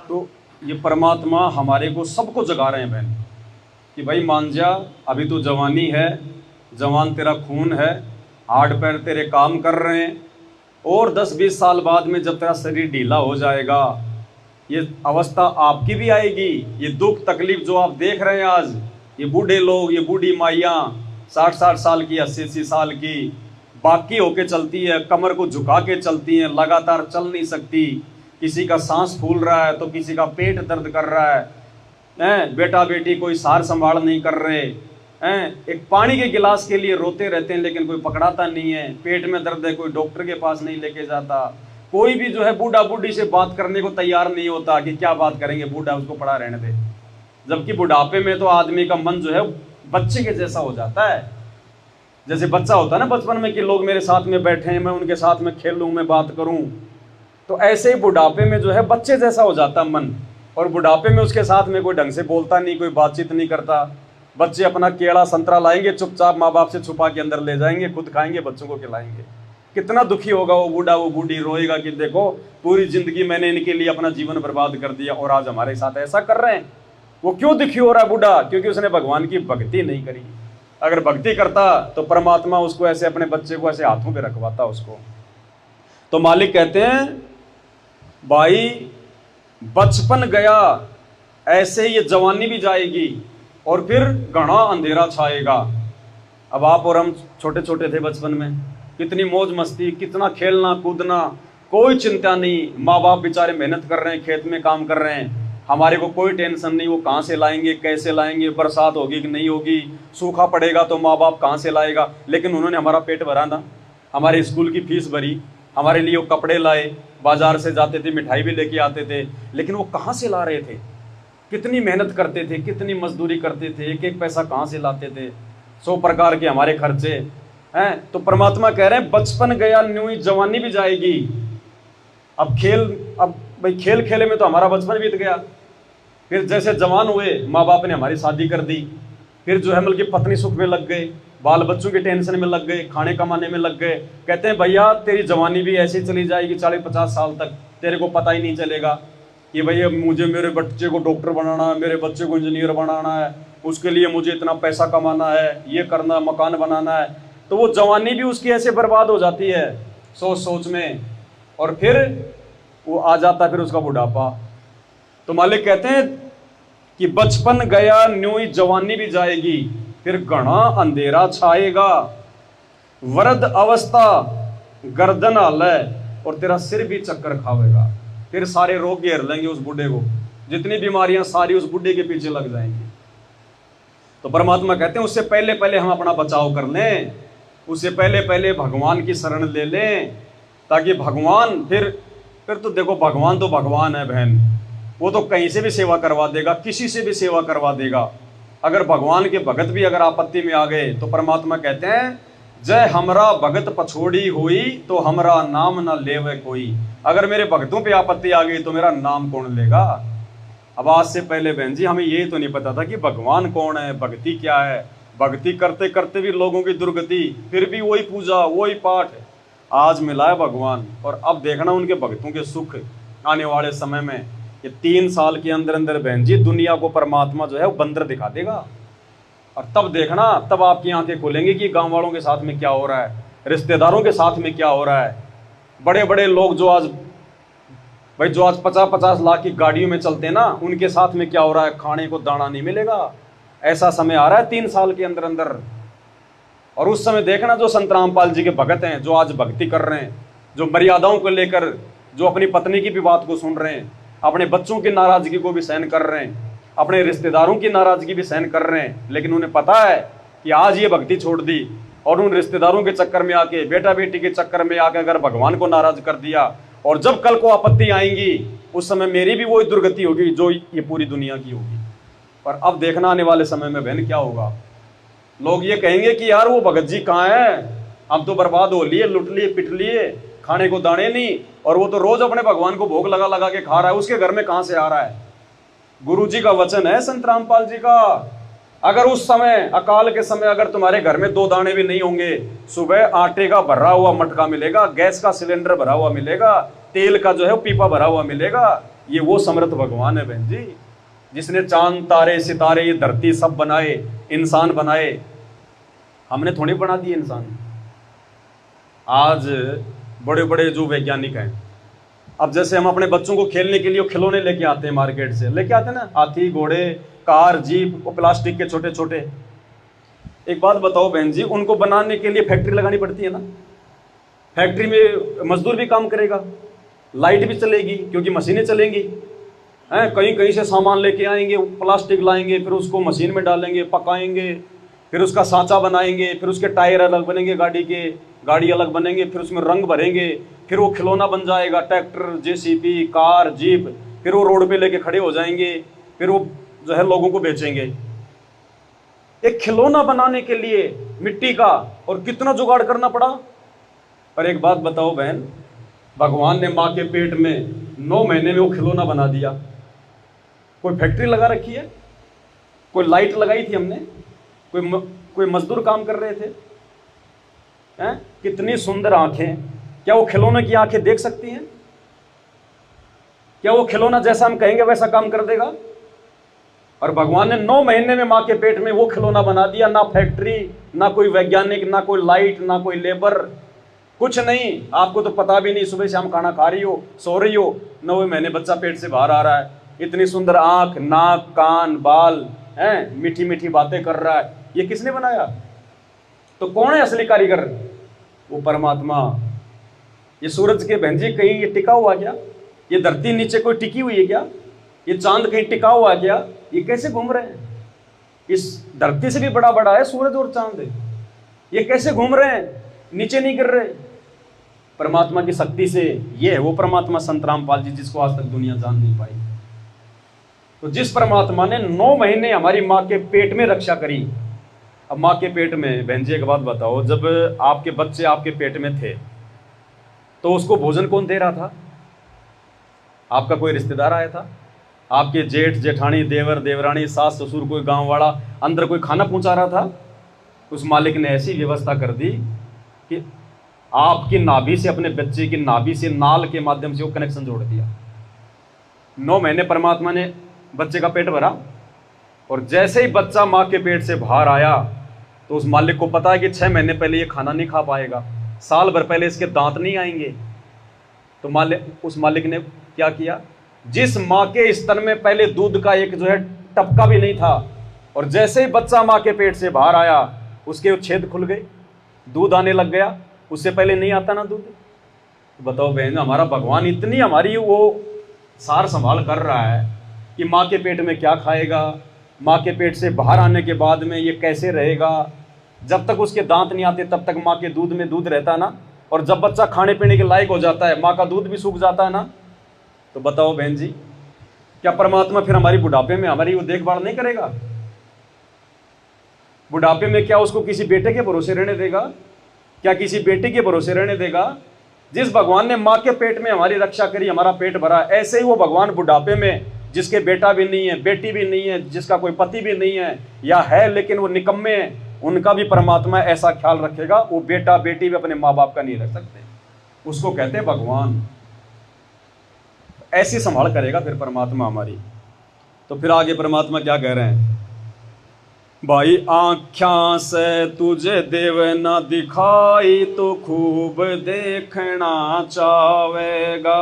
तो ये परमात्मा हमारे को सबको जगा रहे हैं बहन कि भाई मान जा, अभी तो जवानी है, जवान तेरा खून है, हाथ पैर तेरे काम कर रहे हैं, और 10-20 साल बाद में जब तेरा शरीर ढीला हो जाएगा, ये अवस्था आपकी भी आएगी। ये दुख तकलीफ जो आप देख रहे हैं आज, ये बूढ़े लोग, ये बूढ़ी माइयाँ 60-60 साल की, 80-80 साल की बाकी होके चलती है, कमर को झुका के चलती हैं, लगातार चल नहीं सकती, किसी का सांस फूल रहा है तो किसी का पेट दर्द कर रहा है, बेटा बेटी कोई सार संभाल नहीं कर रहे हैं, एक पानी के गिलास के लिए रोते रहते हैं लेकिन कोई पकड़ाता नहीं है, पेट में दर्द है कोई डॉक्टर के पास नहीं लेके जाता, कोई भी जो है बूढ़ा बूढ़ी से बात करने को तैयार नहीं होता कि क्या बात करेंगे, बूढ़ा उसको पड़ा रहने दे। जबकि बुढ़ापे में तो आदमी का मन जो है बच्चे के जैसा हो जाता है, जैसे बच्चा होता है ना बचपन में कि लोग मेरे साथ में बैठे हैं, मैं उनके साथ में खेलूं, मैं बात करूं, तो ऐसे ही बुढ़ापे में जो है बच्चे जैसा हो जाता मन। और बुढ़ापे में उसके साथ में कोई ढंग से बोलता नहीं, कोई बातचीत नहीं करता। बच्चे अपना केला संतरा लाएंगे, चुपचाप माँ बाप से छुपा के अंदर ले जाएंगे, खुद खाएंगे, बच्चों को खिलाएंगे। कितना दुखी होगा वो बूढ़ा वो बूढ़ी, रोएगा कि देखो पूरी जिंदगी मैंने इनके लिए अपना जीवन बर्बाद कर दिया और आज हमारे साथ ऐसा कर रहे हैं। वो क्यों दुखी हो रहा है बूढ़ा? क्योंकि उसने भगवान की भक्ति नहीं करी। अगर भक्ति करता तो परमात्मा उसको ऐसे अपने बच्चे को ऐसे हाथों पे रखवाता उसको। तो मालिक कहते हैं भाई बचपन गया, ऐसे ही ये जवानी भी जाएगी और फिर घना अंधेरा छाएगा। अब आप और हम छोटे छोटे थे बचपन में, कितनी मौज मस्ती, कितना खेलना कूदना, कोई चिंता नहीं। माँ बाप बेचारे मेहनत कर रहे हैं, खेत में काम कर रहे हैं, हमारे को कोई टेंशन नहीं, वो कहाँ से लाएंगे, कैसे लाएंगे, बरसात होगी कि नहीं होगी, सूखा पड़ेगा तो माँ बाप कहाँ से लाएगा। लेकिन उन्होंने हमारा पेट भरा ना, हमारे स्कूल की फीस भरी, हमारे लिए वो कपड़े लाए, बाजार से जाते थे मिठाई भी लेके आते थे। लेकिन वो कहाँ से ला रहे थे, कितनी मेहनत करते थे, कितनी मजदूरी करते थे, एक एक पैसा कहाँ से लाते थे, 100 प्रकार के हमारे खर्चे हैं। तो परमात्मा कह रहे हैं बचपन गया न्यू जवानी भी जाएगी। अब भाई खेल खेले में तो हमारा बचपन बीत गया, फिर जैसे जवान हुए माँ बाप ने हमारी शादी कर दी, फिर जो है मतलब कि पत्नी सुख में लग गए, बाल बच्चों की टेंशन में लग गए, खाने कमाने में लग गए। कहते हैं भैया तेरी जवानी भी ऐसी चली जाएगी 40-50 साल तक, तेरे को पता ही नहीं चलेगा कि भैया मुझे मेरे बच्चे को डॉक्टर बनाना है, मेरे बच्चे को इंजीनियर बनाना है, उसके लिए मुझे इतना पैसा कमाना है, ये करना, मकान बनाना है। तो वो जवानी भी उसकी ऐसे बर्बाद हो जाती है सोच सोच में, और फिर वो आ जाता है फिर उसका बुढ़ापा। तो मालिक कहते हैं कि बचपन गया न्यू जवानी भी जाएगी, फिर घना अंधेरा छाएगा, वृद्ध अवस्था गर्दन हालय और तेरा सिर भी चक्कर खावेगा। फिर सारे रोग घेर लेंगे उस बूढ़े को, जितनी बीमारियां सारी उस बूढ़े के पीछे लग जाएंगी। तो परमात्मा कहते हैं उससे पहले पहले हम अपना बचाव कर लें, उससे पहले पहले भगवान की शरण ले लें, ताकि भगवान फिर तो देखो भगवान तो भगवान है बहन, वो तो कहीं से भी सेवा करवा देगा, किसी से भी सेवा करवा देगा। अगर भगवान के भगत भी अगर आपत्ति में आ गए तो परमात्मा कहते हैं जय हमरा भगत पछोड़ी हुई तो हमरा नाम न लेवे कोई। अगर मेरे भक्तों पे आपत्ति आ गई तो मेरा नाम कौन लेगा। अब आज से पहले बहन जी हमें ये तो नहीं पता था कि भगवान कौन है, भक्ति क्या है। भक्ति करते करते भी लोगों की दुर्गति, फिर भी वही पूजा वही पाठ। आज मिला है भगवान, और अब देखना उनके भक्तों के सुख आने वाले समय में। ये 3 साल के अंदर अंदर बहन जी दुनिया को परमात्मा जो है वो बंदर दिखा देगा, और तब देखना, तब आपकी आंखें खुलेंगी कि गांव वालों के साथ में क्या हो रहा है, रिश्तेदारों के साथ में क्या हो रहा है। बड़े बड़े लोग जो आज 50-50 लाख की गाड़ियों में चलते हैं ना, उनके साथ में क्या हो रहा है, खाने को दाना नहीं मिलेगा। ऐसा समय आ रहा है 3 साल के अंदर अंदर। और उस समय देखना जो संत रामपाल जी के भगत हैं, जो आज भक्ति कर रहे हैं, जो मर्यादाओं को लेकर, जो अपनी पत्नी की भी बात को सुन रहे हैं, अपने बच्चों की नाराजगी को भी सहन कर रहे हैं, अपने रिश्तेदारों की नाराजगी भी सहन कर रहे हैं, लेकिन उन्हें पता है कि आज ये भक्ति छोड़ दी और उन रिश्तेदारों के चक्कर में आके, बेटा बेटी के चक्कर में आके अगर भगवान को नाराज कर दिया, और जब कल को आपत्ति आएंगी उस समय मेरी भी वही दुर्गति होगी जो ये पूरी दुनिया की होगी। पर अब देखना आने वाले समय में बहन क्या होगा। लोग ये कहेंगे कि यार वो भगत जी कहाँ है, अब तो बर्बाद हो लिए, लुट लिए, पिट लिए, खाने को दाने नहीं, और वो तो रोज अपने भगवान को भोग लगा लगा के खा रहा है, उसके घर में कहां से आ रहा है। गुरु जी का वचन है संत रामपाल जी का, अगर उस समय अकाल के समय अगर तुम्हारे घर में 2 दाने भी नहीं होंगे, सुबह आटे का भरा हुआ मटका मिलेगा, गैस का सिलेंडर भरा हुआ मिलेगा, तेल का जो है पीपा भरा हुआ मिलेगा। ये वो समर्थ भगवान है बहन जी, जिसने चांद तारे सितारे ये धरती सब बनाए, इंसान बनाए। हमने थोड़ी बना दिए इंसान। आज बड़े बड़े जो वैज्ञानिक हैं, अब जैसे हम अपने बच्चों को खेलने के लिए खिलौने लेके आते हैं, मार्केट से लेके आते हैं ना, हाथी घोड़े कार जीप, वो प्लास्टिक के छोटे छोटे। एक बात बताओ बहन जी, उनको बनाने के लिए फैक्ट्री लगानी पड़ती है ना, फैक्ट्री में मजदूर भी काम करेगा, लाइट भी चलेगी क्योंकि मशीनें चलेंगी हैं, कहीं कहीं से सामान लेके आएंगे, प्लास्टिक लाएंगे, फिर उसको मशीन में डालेंगे, पकाएंगे, फिर उसका सांचा बनाएंगे, फिर उसके टायर अलग बनेंगे, गाड़ी अलग बनेंगे, फिर उसमें रंग भरेंगे, फिर वो खिलौना बन जाएगा, ट्रैक्टर जेसीबी कार जीप, फिर वो रोड पे लेके खड़े हो जाएंगे, फिर वो जो है लोगों को बेचेंगे। एक खिलौना बनाने के लिए मिट्टी का और कितना जुगाड़ करना पड़ा। पर एक बात बताओ बहन, भगवान ने माँ के पेट में 9 महीने में वो खिलौना बना दिया। कोई फैक्ट्री लगा रखी है, कोई लाइट लगाई थी हमने, कोई मजदूर काम कर रहे थे, हैं? कितनी सुंदर आंखें, क्या वो खिलौने की आंखें देख सकती हैं? क्या वो खिलौना जैसा हम कहेंगे वैसा काम कर देगा? और भगवान ने 9 महीने में माँ के पेट में वो खिलौना बना दिया। ना फैक्ट्री, ना कोई वैज्ञानिक, ना कोई लाइट, ना कोई लेबर, कुछ नहीं। आपको तो पता भी नहीं, सुबह शाम खाना खा रही हो, सो रही हो, 9वें महीने बच्चा पेट से बाहर आ रहा है। इतनी सुंदर आंख, नाक, कान, बाल हैं, मीठी मीठी बातें कर रहा है। ये किसने बनाया? तो कौन है असली कारीगर? वो परमात्मा। ये सूरज के बहन जी कहीं ये टिका हुआ क्या? ये धरती नीचे कोई टिकी हुई है क्या? ये चांद कहीं टिका हुआ है क्या? ये कैसे घूम रहे हैं? इस धरती से भी बड़ा बड़ा है सूरज और चांद। ये कैसे घूम रहे हैं? नीचे नहीं गिर रहे। परमात्मा की शक्ति से। ये है वो परमात्मा संत रामपाल जी, जिसको आज तक दुनिया जान नहीं पाई। तो जिस परमात्मा ने 9 महीने हमारी माँ के पेट में रक्षा करी। अब माँ के पेट में, बहन जी एक बात बताओ, जब आपके बच्चे आपके पेट में थे तो उसको भोजन कौन दे रहा था? आपका कोई रिश्तेदार आया था? आपके जेठ जेठानी, देवर देवरानी, सास ससुर, कोई गांव वाला अंदर कोई खाना पहुंचा रहा था? उस मालिक ने ऐसी व्यवस्था कर दी कि आपकी नाभि से, अपने बच्चे की नाभि से, नाल के माध्यम से वो कनेक्शन जोड़ दिया। 9 महीने परमात्मा ने बच्चे का पेट भरा, और जैसे ही बच्चा माँ के पेट से बाहर आया तो उस मालिक को पता है कि 6 महीने पहले ये खाना नहीं खा पाएगा, साल भर पहले इसके दांत नहीं आएंगे। तो उस मालिक ने क्या किया? जिस माँ के स्तन में पहले दूध का एक जो है टपका भी नहीं था, और जैसे ही बच्चा माँ के पेट से बाहर आया उसके छेद खुल गए, दूध आने लग गया। उससे पहले नहीं आता ना दूध। तो बताओ बहन, हमारा भगवान इतनी हमारी वो सार संभाल कर रहा है कि माँ के पेट में क्या खाएगा, माँ के पेट से बाहर आने के बाद में ये कैसे रहेगा। जब तक उसके दांत नहीं आते तब तक माँ के दूध में दूध रहता है ना, और जब बच्चा खाने पीने के लायक हो जाता है माँ का दूध भी सूख जाता है ना। तो बताओ बहन जी, क्या परमात्मा फिर हमारी बुढ़ापे में हमारी वो देखभाल नहीं करेगा? बुढ़ापे में क्या उसको किसी बेटे के भरोसे रहने देगा? क्या किसी बेटे के भरोसे रहने देगा? जिस भगवान ने माँ के पेट में हमारी रक्षा करी, हमारा पेट भरा, ऐसे ही वो भगवान बुढ़ापे में, जिसके बेटा भी नहीं है, बेटी भी नहीं है, जिसका कोई पति भी नहीं है, या है लेकिन वो निकम्मे हैं, उनका भी परमात्मा ऐसा ख्याल रखेगा। वो बेटा बेटी भी अपने माँ बाप का नहीं रख सकते, उसको कहते हैं भगवान। ऐसी संभाल करेगा फिर परमात्मा हमारी। तो फिर आगे परमात्मा क्या कह रहे हैं? भाई आँख्या से तुझे देव न दिखाई तो खूब देखना चाहेगा,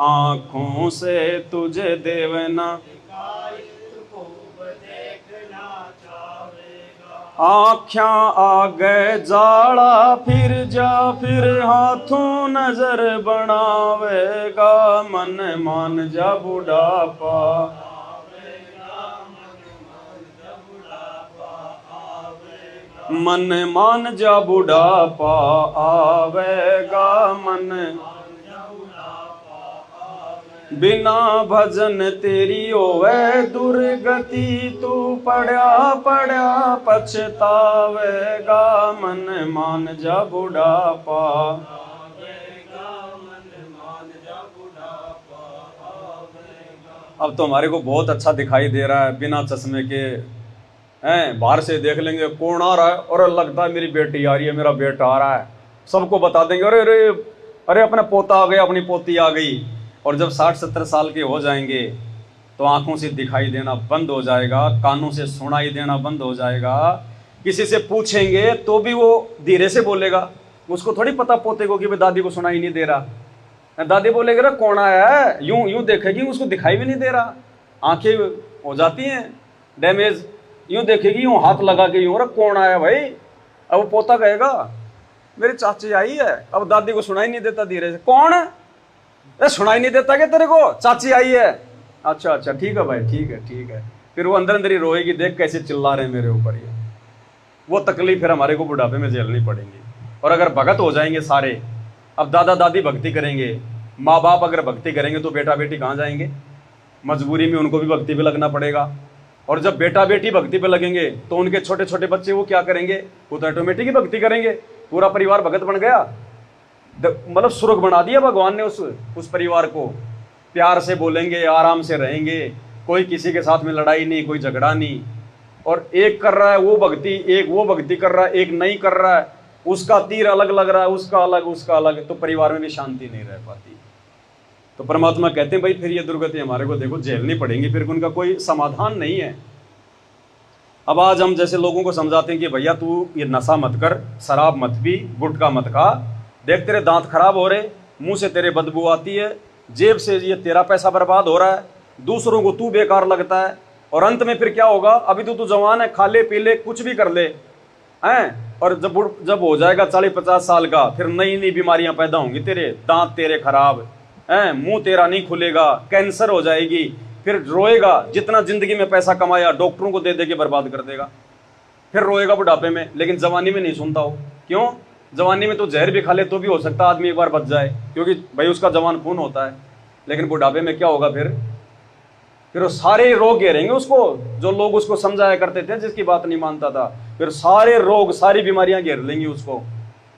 आँखों से तुझे देव न आँख्या आगे जाड़ा फिर जा, फिर हाथों नजर बनावेगा, मन मान जा बुढ़ापा, मन मान जा बुढ़ापा आवेगा, मन बिना भजन तेरी होवे दुर्गति, तू पड़ा पड़ा पछतावेगा, मन मान जा बुढ़ापा। अब तो हमारे को बहुत अच्छा दिखाई दे रहा है बिना चश्मे के, हैं? बाहर से देख लेंगे कौन आ रहा है, और लगता है मेरी बेटी आ रही है, मेरा बेटा आ रहा है, सबको बता देंगे अरे अरे अरे अपना पोता आ गया, अपनी पोती आ गई। और जब 60-70 साल के हो जाएंगे तो आंखों से दिखाई देना बंद हो जाएगा, कानों से सुनाई देना बंद हो जाएगा। किसी से पूछेंगे तो भी वो धीरे से बोलेगा, उसको थोड़ी पता पोते को कि भाई दादी को सुनाई नहीं दे रहा। दादी बोलेगा रे कौन आया है, यूं यूं देखेगी, उसको दिखाई भी नहीं दे रहा, आंखें हो जाती हैं डैमेज, यूं देखेगी, यूं हाथ लगा के यूं, अरे कौन आया भाई। अब वो पोता कहेगा मेरी चाची आई है, अब दादी को सुनाई नहीं देता, धीरे से कौन है, सुनाई नहीं देता क्या तेरे को, चाची आई है, अच्छा अच्छा ठीक है भाई, ठीक है ठीक है। फिर वो अंदर अंदर ही रोएगी, देख कैसे चिल्ला रहे हैं मेरे ऊपर। ये वो तकलीफ फिर हमारे को बुढ़ापे में झेलनी पड़ेगी। और अगर भगत हो जाएंगे सारे, अब दादा दादी भक्ति करेंगे, माँ बाप अगर भक्ति करेंगे तो बेटा बेटी कहाँ जाएंगे? मजबूरी में उनको भी भक्ति पे लगना पड़ेगा। और जब बेटा बेटी भक्ति पे लगेंगे तो उनके छोटे छोटे बच्चे वो क्या करेंगे? वो तो ऑटोमेटिक ही भक्ति करेंगे, पूरा परिवार भगत बन गया। मतलब स्वर्ग बना दिया भगवान ने उस परिवार को। प्यार से बोलेंगे, आराम से रहेंगे, कोई किसी के साथ में लड़ाई नहीं, कोई झगड़ा नहीं। और एक कर रहा है वो भक्ति, एक वो भक्ति कर रहा है, एक नहीं कर रहा है, उसका तीर अलग लग रहा है, उसका अलग, तो परिवार में भी शांति नहीं रह पाती। तो परमात्मा कहते हैं भाई फिर ये दुर्गति हमारे को देखो झेलनी पड़ेंगी, फिर उनका कोई समाधान नहीं है। अब आज हम जैसे लोगों को समझाते हैं कि भैया तू ये नशा मत कर, शराब मत पी, गुटखा मत खा, देख तेरे दांत खराब हो रहे, मुंह से तेरे बदबू आती है, जेब से ये तेरा पैसा बर्बाद हो रहा है, दूसरों को तू बेकार लगता है, और अंत में फिर क्या होगा, अभी तो तू जवान है, खा ले पी ले कुछ भी कर ले हैं, और जब हो जाएगा 40-50 साल का, फिर नई नई बीमारियां पैदा होंगी, तेरे दांत तेरे खराब हैं, मुंह तेरा नहीं खुलेगा, कैंसर हो जाएगी, फिर रोएगा, जितना जिंदगी में पैसा कमाया डॉक्टरों को दे दे के बर्बाद कर देगा, फिर रोएगा बुढ़ापे में। लेकिन जवानी में नहीं सुनता हो, क्यों? जवानी में तो जहर भी खा ले तो भी हो सकता आदमी एक बार बच जाए, क्योंकि भाई उसका जवान खून होता है। लेकिन बुढ़ापे में क्या होगा, फिर वो सारे रोग घेरेंगे उसको, जो लोग उसको समझाया करते थे, जिसकी बात नहीं मानता था, फिर सारे रोग सारी बीमारियां घेर लेंगी उसको।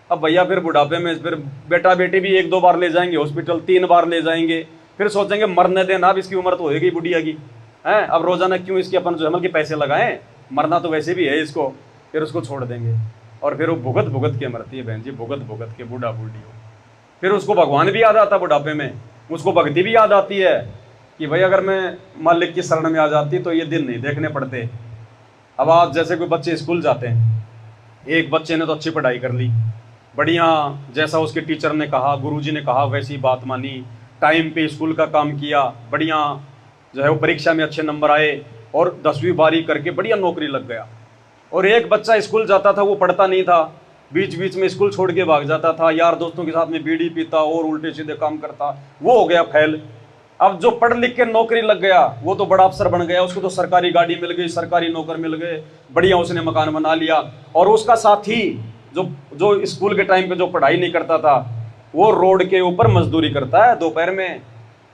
अब भैया फिर बुढ़ापे में फिर बेटा बेटी भी 1-2 बार ले जाएंगे हॉस्पिटल, 3 बार ले जाएंगे, फिर सोचेंगे मरने देना, अब इसकी उम्र तो होगी बुढ़िया की है, अब रोजाना क्यों इसके अपन जो के पैसे लगाएं, मरना तो वैसे भी है इसको, फिर उसको छोड़ देंगे। और फिर वो भुगत भुगत के मरती है बहन जी, भुगत भुगत के बूढ़ा बूढ़ी हो। फिर उसको भगवान भी याद आता बुढ़ापे में, उसको भक्ति भी याद आती है कि भाई अगर मैं मालिक की शरण में आ जाती तो ये दिन नहीं देखने पड़ते। अब आप जैसे कोई बच्चे स्कूल जाते हैं, एक बच्चे ने तो अच्छी पढ़ाई कर ली, बढ़िया, जैसा उसके टीचर ने कहा, गुरुजी ने कहा वैसी बात मानी, टाइम पे स्कूल का काम किया, बढ़िया जो है वो परीक्षा में अच्छे नंबर आए और 10वीं 12वीं करके बढ़िया नौकरी लग गया। और एक बच्चा स्कूल जाता था, वो पढ़ता नहीं था, बीच बीच में स्कूल छोड़ के भाग जाता था, यार दोस्तों के साथ में बीड़ी पीता और उल्टे सीधे काम करता, वो हो गया फेल। अब जो पढ़ लिख के नौकरी लग गया वो तो बड़ा अफसर बन गया, उसको तो सरकारी गाड़ी मिल गई, सरकारी नौकर मिल गए, बढ़िया उसने मकान बना लिया। और उसका साथी जो स्कूल के टाइम पे जो पढ़ाई नहीं करता था, वो रोड के ऊपर मजदूरी करता है दोपहर में।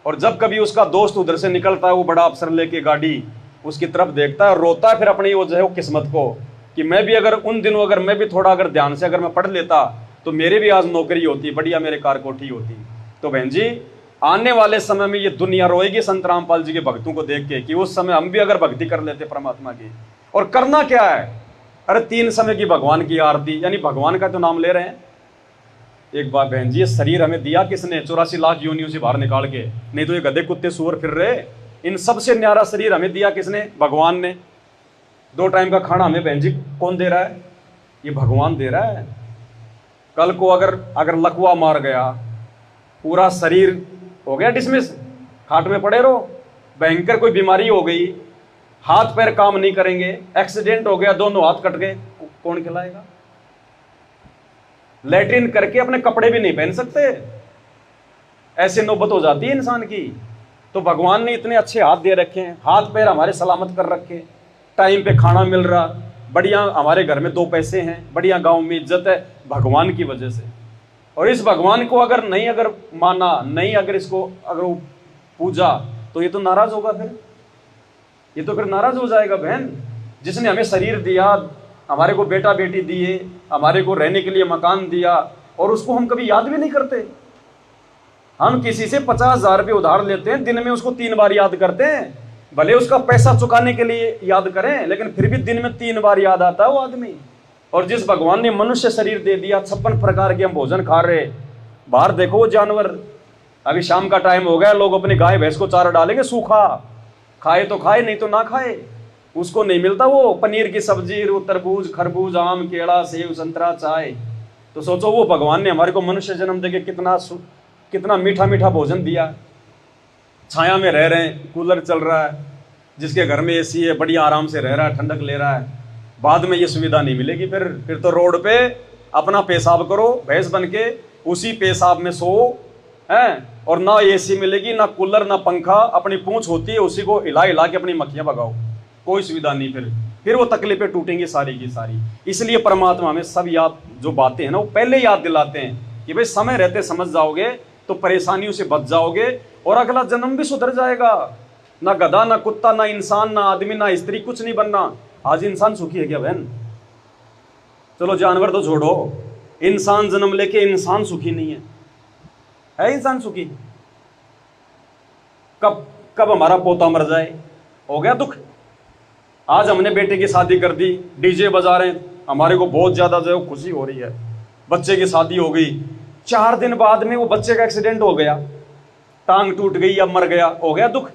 और जब कभी उसका दोस्त उधर से निकलता है, वो बड़ा अफसर लेके गाड़ी, उसकी तरफ देखता है, रोता है फिर अपनी वो जो है वो किस्मत को, कि मैं भी अगर उन दिनों अगर मैं भी थोड़ा अगर ध्यान से अगर मैं पढ़ लेता तो मेरे भी आज नौकरी होती, बढ़िया मेरे कार कोठी होती। तो बहन जी आने वाले समय में ये दुनिया रोएगी संत रामपाल जी के भक्तों को देख के, कि उस समय हम भी अगर भक्ति कर लेते परमात्मा की। और करना क्या है, अरे 3 समय की भगवान की आरती, यानी भगवान का तो नाम ले रहे हैं। एक बात बहन जी, ये शरीर हमें दिया किसने? 84 लाख योनियों से बाहर निकाल के, नहीं तो ये गधे कुत्ते सुअर फिर रहे। इन सबसे न्यारा शरीर हमें दिया किसने? भगवान ने। 2 टाइम का खाना हमें बहन जी कौन दे रहा है? ये भगवान दे रहा है। कल को अगर लकवा मार गया, पूरा शरीर हो गया डिसमिस, खाट में पड़े रहो, भयंकर कोई बीमारी हो गई, हाथ पैर काम नहीं करेंगे, एक्सीडेंट हो गया, दोनों हाथ कट गए, कौन खिलाएगा? लैट्रिन करके अपने कपड़े भी नहीं पहन सकते, ऐसे नौबत हो जाती है इंसान की। तो भगवान ने इतने अच्छे हाथ दे रखे हैं, हाथ पैर हमारे सलामत कर रखे, टाइम पे खाना मिल रहा, बढ़िया हमारे घर में 2 पैसे हैं, बढ़िया गांव में इज्जत है, भगवान की वजह से। और इस भगवान को अगर माना, नहीं अगर इसको अगर वो पूजा, तो ये तो नाराज होगा, फिर ये तो फिर नाराज हो जाएगा बहन। जिसने हमें शरीर दिया, हमारे को बेटा बेटी दिए, हमारे को रहने के लिए मकान दिया, और उसको हम कभी याद भी नहीं करते। हम किसी से 50,000 रुपये उधार लेते हैं, दिन में उसको 3 बार याद करते हैं, भले उसका पैसा चुकाने के लिए याद करें, लेकिन फिर भी दिन में 3 बार याद आता है वो आदमी। और जिस भगवान ने मनुष्य शरीर दे दिया, 56 प्रकार के हम भोजन खा रहे, बाहर देखो वो जानवर, अभी शाम का टाइम हो गया, लोग अपनी गाय भैंस को चारा डालेंगे सूखा, खाए तो खाए नहीं तो ना खाए, उसको नहीं मिलता वो पनीर की सब्जी, तरबूज खरबूज आम केला सेब संतरा चाय। तो सोचो वो भगवान ने हमारे को मनुष्य जन्म देके कितना मीठा मीठा भोजन दिया। छाया में रह रहे हैं, कूलर चल रहा है, जिसके घर में एसी है बढ़िया आराम से रह रहा है, ठंडक ले रहा है। बाद में ये सुविधा नहीं मिलेगी, फिर तो रोड पे अपना पेशाब करो भैंस बन के, उसी पेशाब में सो हैं, और ना एसी मिलेगी ना कूलर ना पंखा, अपनी पूंछ होती है उसी को हिला हिला के अपनी मक्खियां भगाओ, कोई सुविधा नहीं। फिर वो तकलीफें टूटेंगी सारी की सारी। इसलिए परमात्मा हमें सब याद जो बातें हैं ना, वो पहले याद दिलाते हैं कि भाई समय रहते समझ जाओगे तो परेशानियों से बच जाओगे, और अगला जन्म भी सुधर जाएगा। ना गधा ना कुत्ता ना इंसान ना आदमी ना स्त्री, कुछ नहीं बनना। आज इंसान सुखी है क्या बहन? चलो जानवर तो छोड़ो, इंसान जन्म लेके इंसान सुखी नहीं है इंसान सुखी? कब हमारा पोता मर जाए हो गया दुख। आज हमने बेटे की शादी कर दी, डीजे बजा रहे हैं, हमारे को बहुत ज्यादा जो है खुशी हो रही है, बच्चे की शादी हो गई, 4 दिन बाद में वो बच्चे का एक्सीडेंट हो गया, टांग टूट गई या मर गया, हो गया दुख।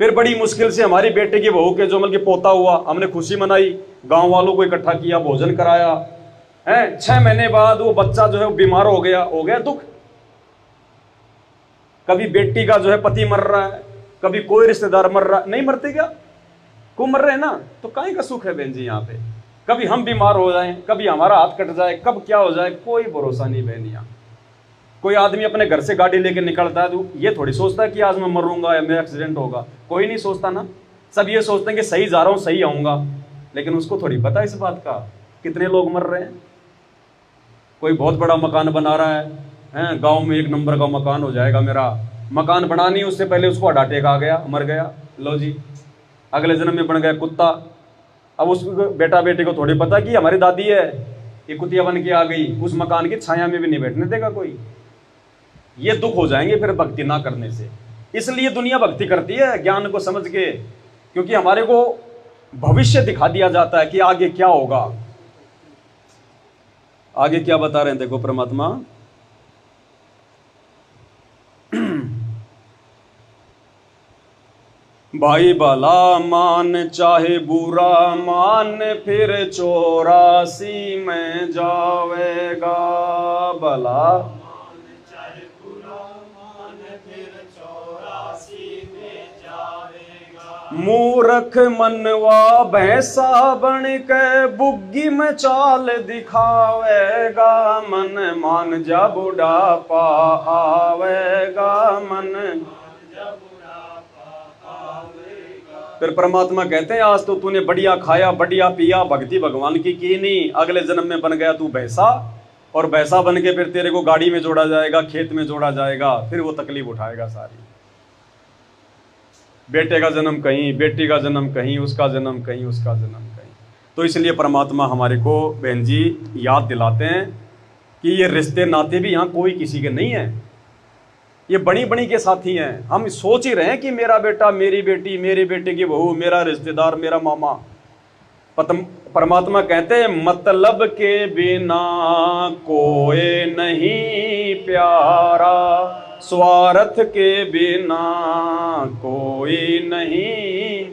फिर बड़ी मुश्किल से हमारी बेटे की बहू के जो मतलब पोता हुआ, हमने खुशी मनाई, गांव वालों को इकट्ठा किया, भोजन कराया है। 6 महीने बाद वो बच्चा जो है बीमार हो गया दुख। कभी बेटी का जो है पति मर रहा है, कभी कोई रिश्तेदार मर रहा है, नहीं मरते क्या, को मर रहे हैं ना, तो काहे का सुख है बहन जी यहाँ पे। कभी हम बीमार हो जाएं, कभी हमारा हाथ कट जाए, कब क्या हो जाए, कोई भरोसा नहीं बहन। यहाँ कोई आदमी अपने घर से गाड़ी लेके निकलता है तो ये थोड़ी सोचता है कि आज मैं मरूंगा या मेरा एक्सीडेंट होगा, कोई नहीं सोचता ना। सब ये सोचते हैं कि सही जा रहा हूं, सही आऊंगा, लेकिन उसको थोड़ी पता इस बात का कितने लोग मर रहे हैं। कोई बहुत बड़ा मकान बना रहा है, गांव में 1 नंबर का मकान हो जाएगा मेरा, मकान बना नहीं उससे पहले उसको हार्ट अटैक आ गया, मर गया, लो जी अगले जन्म में बन गया कुत्ता। अब उस बेटा बेटी को थोड़ी पता कि हमारी दादी है, ये कुतिया बन के आ गई, उस मकान की छाया में भी नहीं बैठने देगा कोई। ये दुख हो जाएंगे फिर भक्ति ना करने से। इसलिए दुनिया भक्ति करती है ज्ञान को समझ के, क्योंकि हमारे को भविष्य दिखा दिया जाता है कि आगे क्या होगा। आगे क्या बता रहे हैं देखो परमात्मा, भाई भला मान चाहे बुरा मान, फिर 84 में जावेगा। भला चाहे बुरा मान फिर 84 में जाएगा। मूर्ख मनवा भैंसा बन के बुग्गी में चाल दिखावेगा। मन मान जा बुढ़ापा आवेगा, मन। फिर परमात्मा कहते हैं आज तो तूने बढ़िया खाया, बढ़िया पिया, भक्ति भगवान की नहीं, अगले जन्म में बन गया तू भैंसा, और भैंसा बन के फिर तेरे को गाड़ी में जोड़ा जाएगा, खेत में जोड़ा जाएगा, फिर वो तकलीफ उठाएगा सारी। बेटे का जन्म कहीं, बेटी का जन्म कहीं, उसका जन्म कहीं, उसका जन्म कहीं। तो इसलिए परमात्मा हमारे को बहन जी याद दिलाते हैं कि ये रिश्ते नाते भी यहाँ कोई किसी के नहीं है, ये बड़ी बड़ी के साथी हैं। हम सोच ही रहे हैं कि मेरा बेटा, मेरी बेटी, मेरे बेटे की बहू, मेरा रिश्तेदार, मेरा मामा। परमात्मा कहते हैं मतलब के बिना कोई नहीं प्यारा, स्वार्थ के बिना कोई नहीं।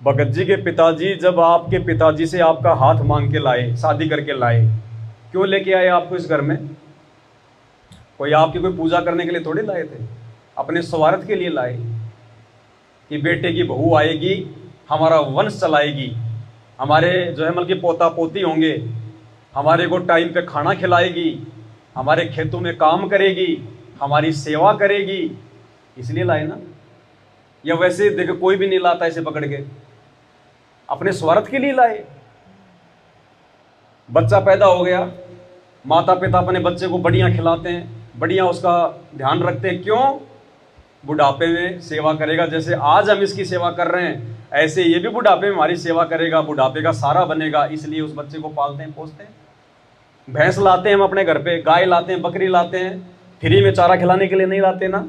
भगत जी के पिताजी जब आपके पिताजी से आपका हाथ मांग के लाए, शादी करके लाए, क्यों लेके आए आपको इस घर में? कोई आपकी कोई पूजा करने के लिए थोड़ी लाए थे, अपने स्वार्थ के लिए लाए कि बेटे की बहू आएगी, हमारा वंश चलाएगी, हमारे जो है मतलब कि पोता पोती होंगे, हमारे को टाइम पे खाना खिलाएगी, हमारे खेतों में काम करेगी, हमारी सेवा करेगी, इसलिए लाए ना। या वैसे देखो कोई भी नहीं लाता ऐसे पकड़ के, अपने स्वार्थ के लिए लाए। बच्चा पैदा हो गया, माता पिता अपने बच्चे को बढ़िया खिलाते हैं, बढ़िया उसका ध्यान रखते हैं, क्यों? बुढ़ापे में सेवा करेगा। जैसे आज हम इसकी सेवा कर रहे हैं, ऐसे ये भी बुढ़ापे में हमारी सेवा करेगा, बुढ़ापे का सहारा बनेगा, इसलिए उस बच्चे को पालते हैं, पोसते हैं। भैंस लाते हैं हम अपने घर पे, गाय लाते हैं, बकरी लाते हैं, फ्री में चारा खिलाने के लिए नहीं लाते ना।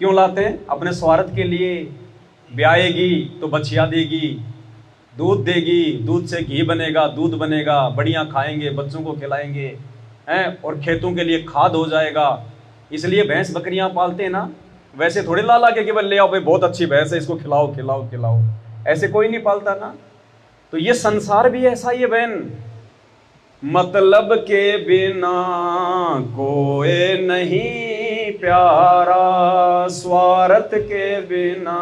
क्यों लाते हैं? अपने स्वार्थ के लिए। ब्याएगी तो बछिया देगी, दूध देगी, दूध से घी बनेगा, दूध बनेगा, बढ़िया खाएंगे, बच्चों को खिलाएंगे हैं, और खेतों के लिए खाद हो जाएगा, इसलिए भैंस बकरियां पालते हैं ना। वैसे थोड़े ला के केवल ले आओ भाई बहुत अच्छी भैंस है, इसको खिलाओ खिलाओ खिलाओ, ऐसे कोई नहीं पालता ना। तो ये संसार भी ऐसा ही है बहन, मतलब के बिना कोई नहीं प्यारा, स्वार्थ के बिना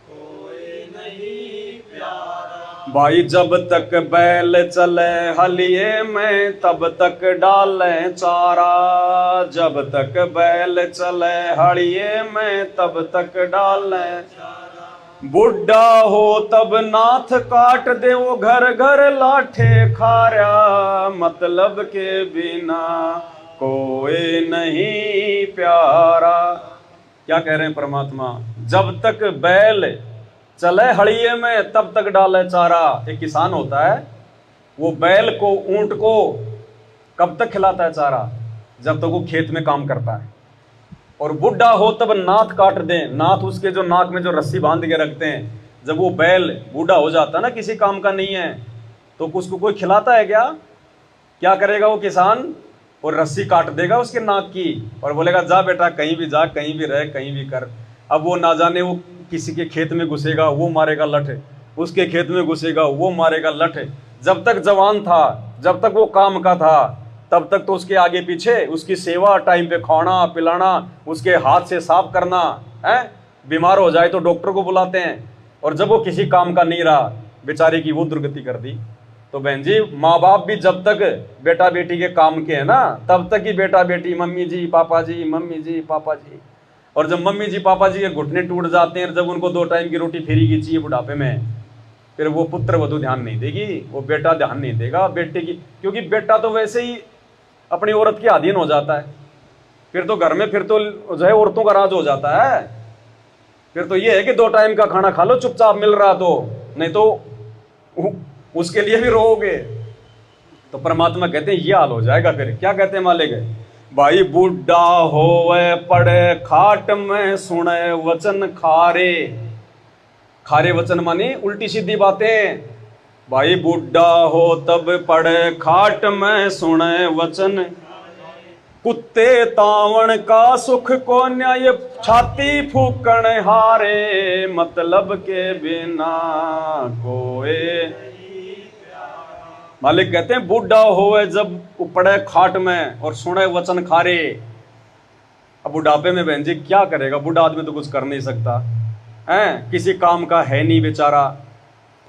कोई नहीं प्यारा। भाई जब तक बैल चले हलिए में तब तक डालें चारा, जब तक बैल चले हलिए में तब तक डालें चारा। बुढ़ा हो तब नाथ काट दे वो घर घर लाठे खारा, मतलब के बिना कोई नहीं प्यारा। क्या कह रहे हैं परमात्मा? जब तक बैल चले हड़िए में तब तक डाले चारा। एक किसान होता है, वो बैल को, ऊंट को कब तक खिलाता है चारा? जब तक वो खेत में काम करता है। और बुढ़ा हो तब नाथ काट दें, नाथ उसके जो नाक में जो रस्सी बांध के रखते हैं, जब वो बैल बूढ़ा हो जाता है ना, किसी काम का नहीं है, तो उसको कोई खिलाता है क्या? क्या करेगा वो किसान? और रस्सी काट देगा उसके नाक की और बोलेगा जा बेटा कहीं भी जा, कहीं भी रह, कहीं भी कर। अब वो ना जाने वो किसी के खेत में घुसेगा, वो मारेगा लठ, उसके खेत में घुसेगा, वो मारेगा लठ। जब तक जवान था, जब तक वो काम का था, तब तक तो उसके आगे पीछे उसकी सेवा, टाइम पे खाना पिलाना, उसके हाथ से साफ करना है। बीमार हो जाए तो डॉक्टर को बुलाते हैं। और जब वो किसी काम का नहीं रहा, बेचारे की वो दुर्गति कर दी। तो बहन जी, माँ बाप भी जब तक बेटा बेटी के काम के है ना, तब तक ही बेटा बेटी मम्मी जी पापा जी, मम्मी जी पापा जी। और जब मम्मी जी पापा जी के घुटने टूट जाते हैं, जब उनको 2 टाइम की रोटी फ्री की चाहिए बुढ़ापे में, फिर वो पुत्र वधू ध्यान नहीं देगी, वो बेटा ध्यान नहीं देगा बेटे की। क्योंकि बेटा तो वैसे ही अपनी औरत के अधीन हो जाता है। फिर तो घर में फिर तो जो है औरतों का राज हो जाता है। फिर तो ये है कि 2 टाइम का खाना खा लो चुपचाप मिल रहा तो, नहीं तो उसके लिए भी रोओगे। तो परमात्मा कहते हैं ये हाल हो जाएगा। फिर क्या कहते हैं मालिक? भाई बूढ़ा होवे पड़े खाट में, सुने वचन खारे। खारे वचन माने उल्टी सीधी बातें। भाई बूढ़ा हो तब पड़े खाट में, सुने वचन। कुत्ते तावण का सुख को न्याय, छाती फूकण हारे। मतलब के बिना कोई। मालिक कहते हैं बूढ़ा होवे जब पड़े खाट में और सुने वचन खारे। अब बुढ़ापे में बहन जी क्या करेगा? बूढ़ा आदमी तो कुछ कर नहीं सकता है, किसी काम का है नहीं बेचारा।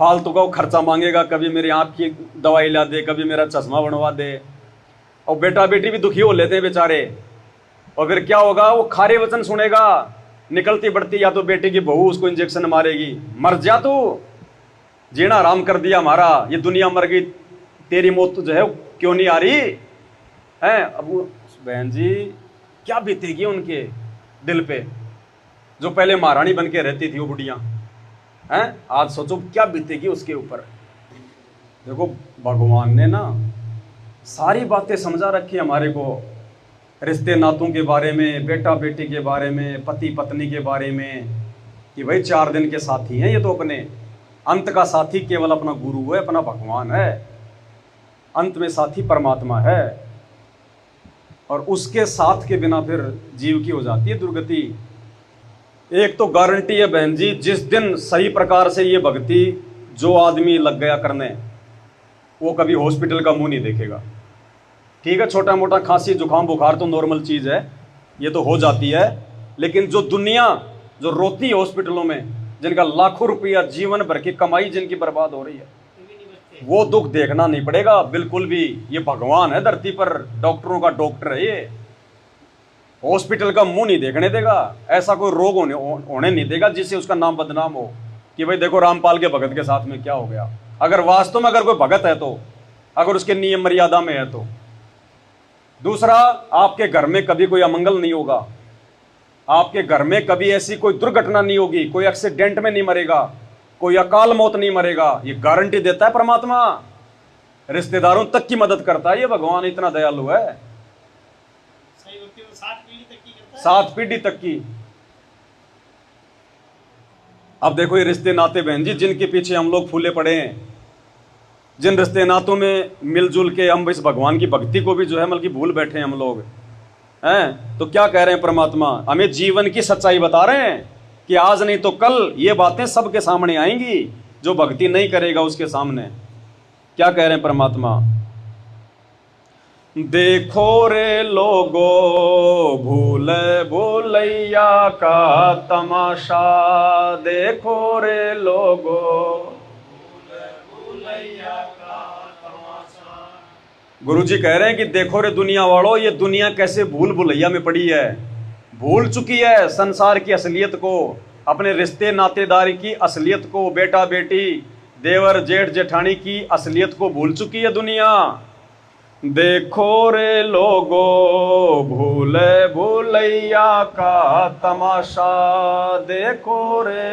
फालतू का वो खर्चा मांगेगा, कभी मेरी आँख की दवाई ला दे, कभी मेरा चश्मा बनवा दे। और बेटा बेटी भी दुखी हो लेते हैं बेचारे। और फिर क्या होगा? वो खारे वचन सुनेगा, निकलती बढ़ती या तो बेटी की बहू उसको इंजेक्शन मारेगी, मर जा तू, जीना आराम कर दिया हमारा, ये दुनिया मर गई, तेरी मौत जो है क्यों नहीं आ रही है? अब बहन जी क्या बीतेगी उनके दिल पे, जो पहले महारानी बन के रहती थी वो बुढ़िया हैं, आज सोचो क्या बीतेगी उसके ऊपर। देखो भगवान ने ना सारी बातें समझा रखी हमारे को, रिश्ते नातों के बारे में, बेटा बेटी के बारे में, पति पत्नी के बारे में, कि भाई 4 दिन के साथी हैं ये तो अपने, अंत का साथी केवल अपना गुरु है, अपना भगवान है, अंत में साथी परमात्मा है। और उसके साथ के बिना फिर जीव की हो जाती है दुर्गति। एक तो गारंटी है बहन जी, जिस दिन सही प्रकार से ये भक्ति जो आदमी लग गया करने, वो कभी हॉस्पिटल का मुंह नहीं देखेगा। ठीक है, छोटा मोटा खांसी जुकाम बुखार तो नॉर्मल चीज है, ये तो हो जाती है। लेकिन जो दुनिया जो रोती है हॉस्पिटलों में, जिनका लाखों रुपया जीवन भर की कमाई जिनकी बर्बाद हो रही है, वो दुख देखना नहीं पड़ेगा बिल्कुल भी। ये भगवान है धरती पर, डॉक्टरों का डॉक्टर है ये, हॉस्पिटल का मुंह नहीं देखने देगा। ऐसा कोई रोग होने नहीं देगा जिससे उसका नाम बदनाम हो कि भाई देखो रामपाल के भगत के साथ में क्या हो गया। अगर वास्तव में अगर कोई भगत है तो, अगर उसके नियम मर्यादा में है तो। दूसरा, आपके घर में कभी कोई अमंगल नहीं होगा, आपके घर में कभी ऐसी कोई दुर्घटना नहीं होगी, कोई एक्सीडेंट में नहीं मरेगा, कोई अकाल मौत नहीं मरेगा। ये गारंटी देता है परमात्मा। रिश्तेदारों तक की मदद करता है ये भगवान, इतना दयालु है। 7 पीढ़ी तक की। अब देखो ये रिश्ते नाते बहन जी जिनके पीछे हम लोग फूले पड़े हैं, जिन रिश्ते नातों में मिलजुल के हम इस भगवान की भक्ति को भी जो है बल्कि भूल बैठे हैं हम लोग हैं। तो क्या कह रहे हैं परमात्मा? हमें जीवन की सच्चाई बता रहे हैं कि आज नहीं तो कल ये बातें सबके सामने आएंगी। जो भक्ति नहीं करेगा उसके सामने क्या कह रहे हैं परमात्मा? देखो रे लोगो भूल भूलैया का तमाशा, देखो रे लोगो भूलैया का तमाशा। गुरु जी कह रहे हैं कि देखो रे दुनिया वालों, ये दुनिया कैसे भूल भुलैया में पड़ी है, भूल चुकी है संसार की असलियत को, अपने रिश्ते नातेदारी की असलियत को, बेटा बेटी देवर जेठ जेठानी की असलियत को भूल चुकी है दुनिया। देखो रे लोगो भूल भूलैया का तमाशा, देखो रे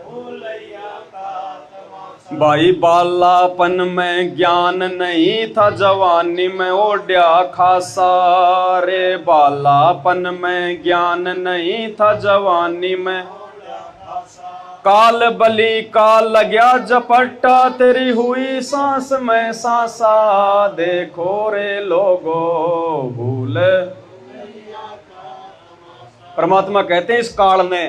भूलैया का तमाशा। भाई बालापन में ज्ञान नहीं था, जवानी में ओढ़ा खासा रे, बालापन में ज्ञान नहीं था, जवानी में काल बलि काल लग्या झपट्टा, तेरी हुई सांस में सांसा, देखो रे लोगो भूल। परमात्मा कहते हैं इस काल ने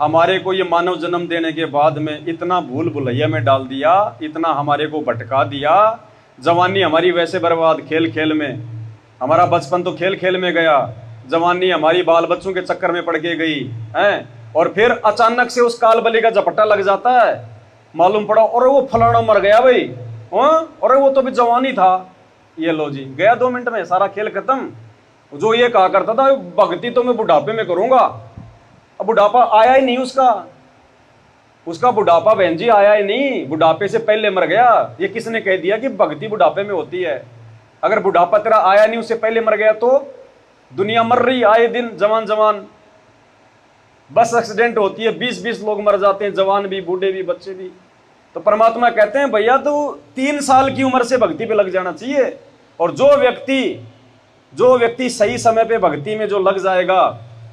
हमारे को ये मानव जन्म देने के बाद में इतना भूल भुलैया में डाल दिया, इतना हमारे को भटका दिया। जवानी हमारी वैसे बर्बाद खेल खेल में, हमारा बचपन तो खेल खेल में गया, जवानी हमारी बाल बच्चों के चक्कर में पड़ के गई है। और फिर अचानक से उस काल बलि का झपट्टा लग जाता है, मालूम पड़ा और वो फलाना मर गया भाई, और वो तो भी जवानी था। ये लो जी, गया 2 मिनट में सारा खेल खत्म। जो ये कहा करता था भक्ति तो मैं बुढ़ापे में करूंगा, अब बुढ़ापा आया ही नहीं उसका बुढ़ापा बहन जी आया ही नहीं, बुढ़ापे से पहले मर गया। ये किसने कह दिया कि भक्ति बुढ़ापे में होती है? अगर बुढ़ापा तेरा आया नहीं, उससे पहले मर गया, तो दुनिया मर रही आए दिन, जवान बस एक्सीडेंट होती है, 20-20 लोग मर जाते हैं, जवान भी, बूढ़े भी, बच्चे भी। तो परमात्मा कहते हैं भैया तो 3 साल की उम्र से भक्ति पे लग जाना चाहिए। और जो व्यक्ति सही समय पे भक्ति में जो लग जाएगा,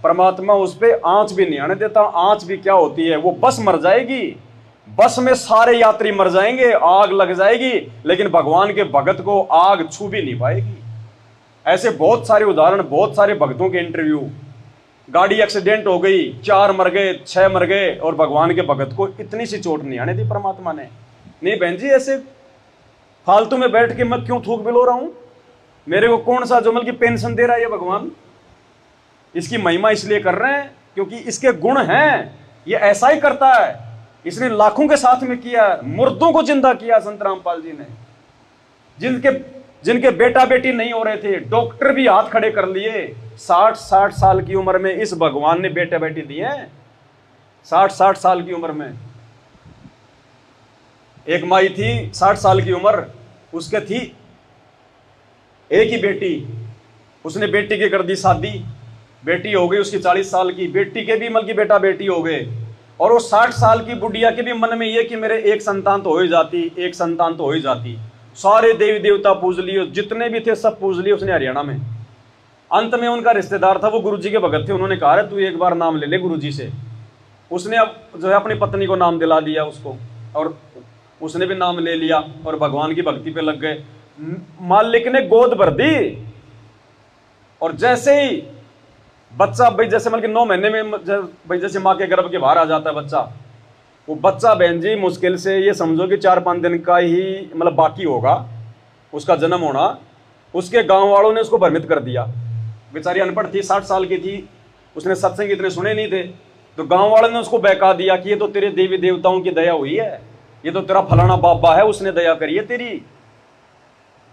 परमात्मा उस पे आंच भी नहीं आने देता। आंच भी क्या होती है? वो बस मर जाएगी, बस में सारे यात्री मर जाएंगे, आग लग जाएगी, लेकिन भगवान के भगत को आग छू भी नहीं पाएगी। ऐसे बहुत सारे उदाहरण, बहुत सारे भक्तों के इंटरव्यू। गाड़ी एक्सीडेंट हो गई, 4 मर गए, 6 मर गए, और भगवान के भगत को इतनी सी चोट नहीं आने दी परमात्मा ने। नहीं बहन जी, ऐसे फालतू में बैठ के मैं क्यों थूक बिलो रहा हूं? मेरे को कौन सा जुमल की पेंशन दे रहा है ये भगवान? इसकी महिमा इसलिए कर रहे हैं क्योंकि इसके गुण हैं। ये ऐसा ही करता है, इसने लाखों के साथ में किया, मुर्दों को जिंदा किया संत रामपाल जी ने। जिनके बेटा बेटी नहीं हो रहे थे, डॉक्टर भी हाथ खड़े कर लिए। 60 साल की उम्र में इस भगवान ने बेटा बेटी दिए हैं। 60 साल की उम्र में एक माई थी, 60 साल की उम्र, उसके थी एक ही बेटी। उसने बेटी की कर दी शादी, बेटी हो गई उसकी 40 साल की, बेटी के भी मन की बेटा बेटी हो गए। और वो 60 साल की बुढ़िया के भी मन में ये कि मेरे एक संतान तो हो ही जाती, एक संतान तो हो ही जाती। सारे देवी देवता पूज लिए, जितने भी थे सब पूज लिए उसने हरियाणा में। अंत में उनका रिश्तेदार था, वो गुरुजी के भगत थे, उन्होंने कहा तू एक बार नाम ले ले गुरुजी से। उसने अब जो है अपनी पत्नी को नाम दिला दिया उसको, और उसने भी नाम ले लिया और भगवान की भक्ति पे लग गए। मालिक ने गोद भर दी, और जैसे ही बच्चा भाई, जैसे मतलब 9 महीने में भाई जैसे माँ के गर्भ के बाहर आ जाता है बच्चा, वो बच्चा बहन जी मुश्किल से ये समझो कि 4-5 दिन का ही मतलब बाकी होगा उसका जन्म होना। उसके गांव वालों ने उसको भ्रमित कर दिया। बेचारी अनपढ़ थी, 60 साल की थी, उसने सत्संग इतने सुने नहीं थे, तो गांव वालों ने उसको बहका दिया कि ये तो तेरे देवी देवताओं की दया हुई है, ये तो तेरा फलाना बाबा है, उसने दया करी है तेरी।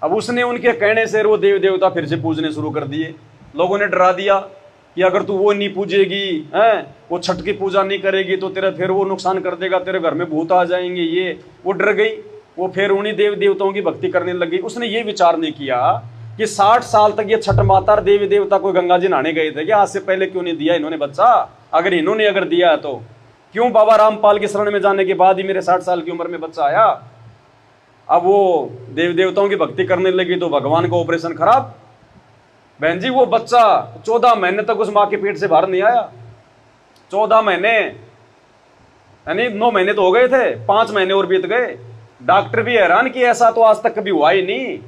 अब उसने उनके कहने से वो देवी देवता फिर से पूजने शुरू कर दिए। लोगों ने डरा दिया कि अगर तू वो नहीं पूजेगी, वो छठ की पूजा नहीं करेगी, तो तेरा फिर वो नुकसान कर देगा, तेरे घर में भूत आ जाएंगे। ये वो डर गई, वो फिर उन्हीं देवी देवताओं की भक्ति करने लग गई। उसने ये विचार नहीं किया कि 60 साल तक ये छठ माता और देवी देवता कोई गंगा जी नहाने गए थे कि आज से पहले क्यों नहीं दिया इन्होंने बच्चा? अगर इन्होंने दिया है तो क्यों बाबा रामपाल के शरण में जाने के बाद ही मेरे 60 साल की उम्र में बच्चा आया? अब वो देवी देवताओं की भक्ति करने लगी तो भगवान का ऑपरेशन खराब। बहन जी वो बच्चा 14 महीने तक उस माँ के पेट से बाहर नहीं आया। 14 महीने, यानी 9 महीने तो हो गए थे, 5 महीने और बीत गए। डॉक्टर भी हैरान कि ऐसा तो आज तक कभी हुआ ही नहीं।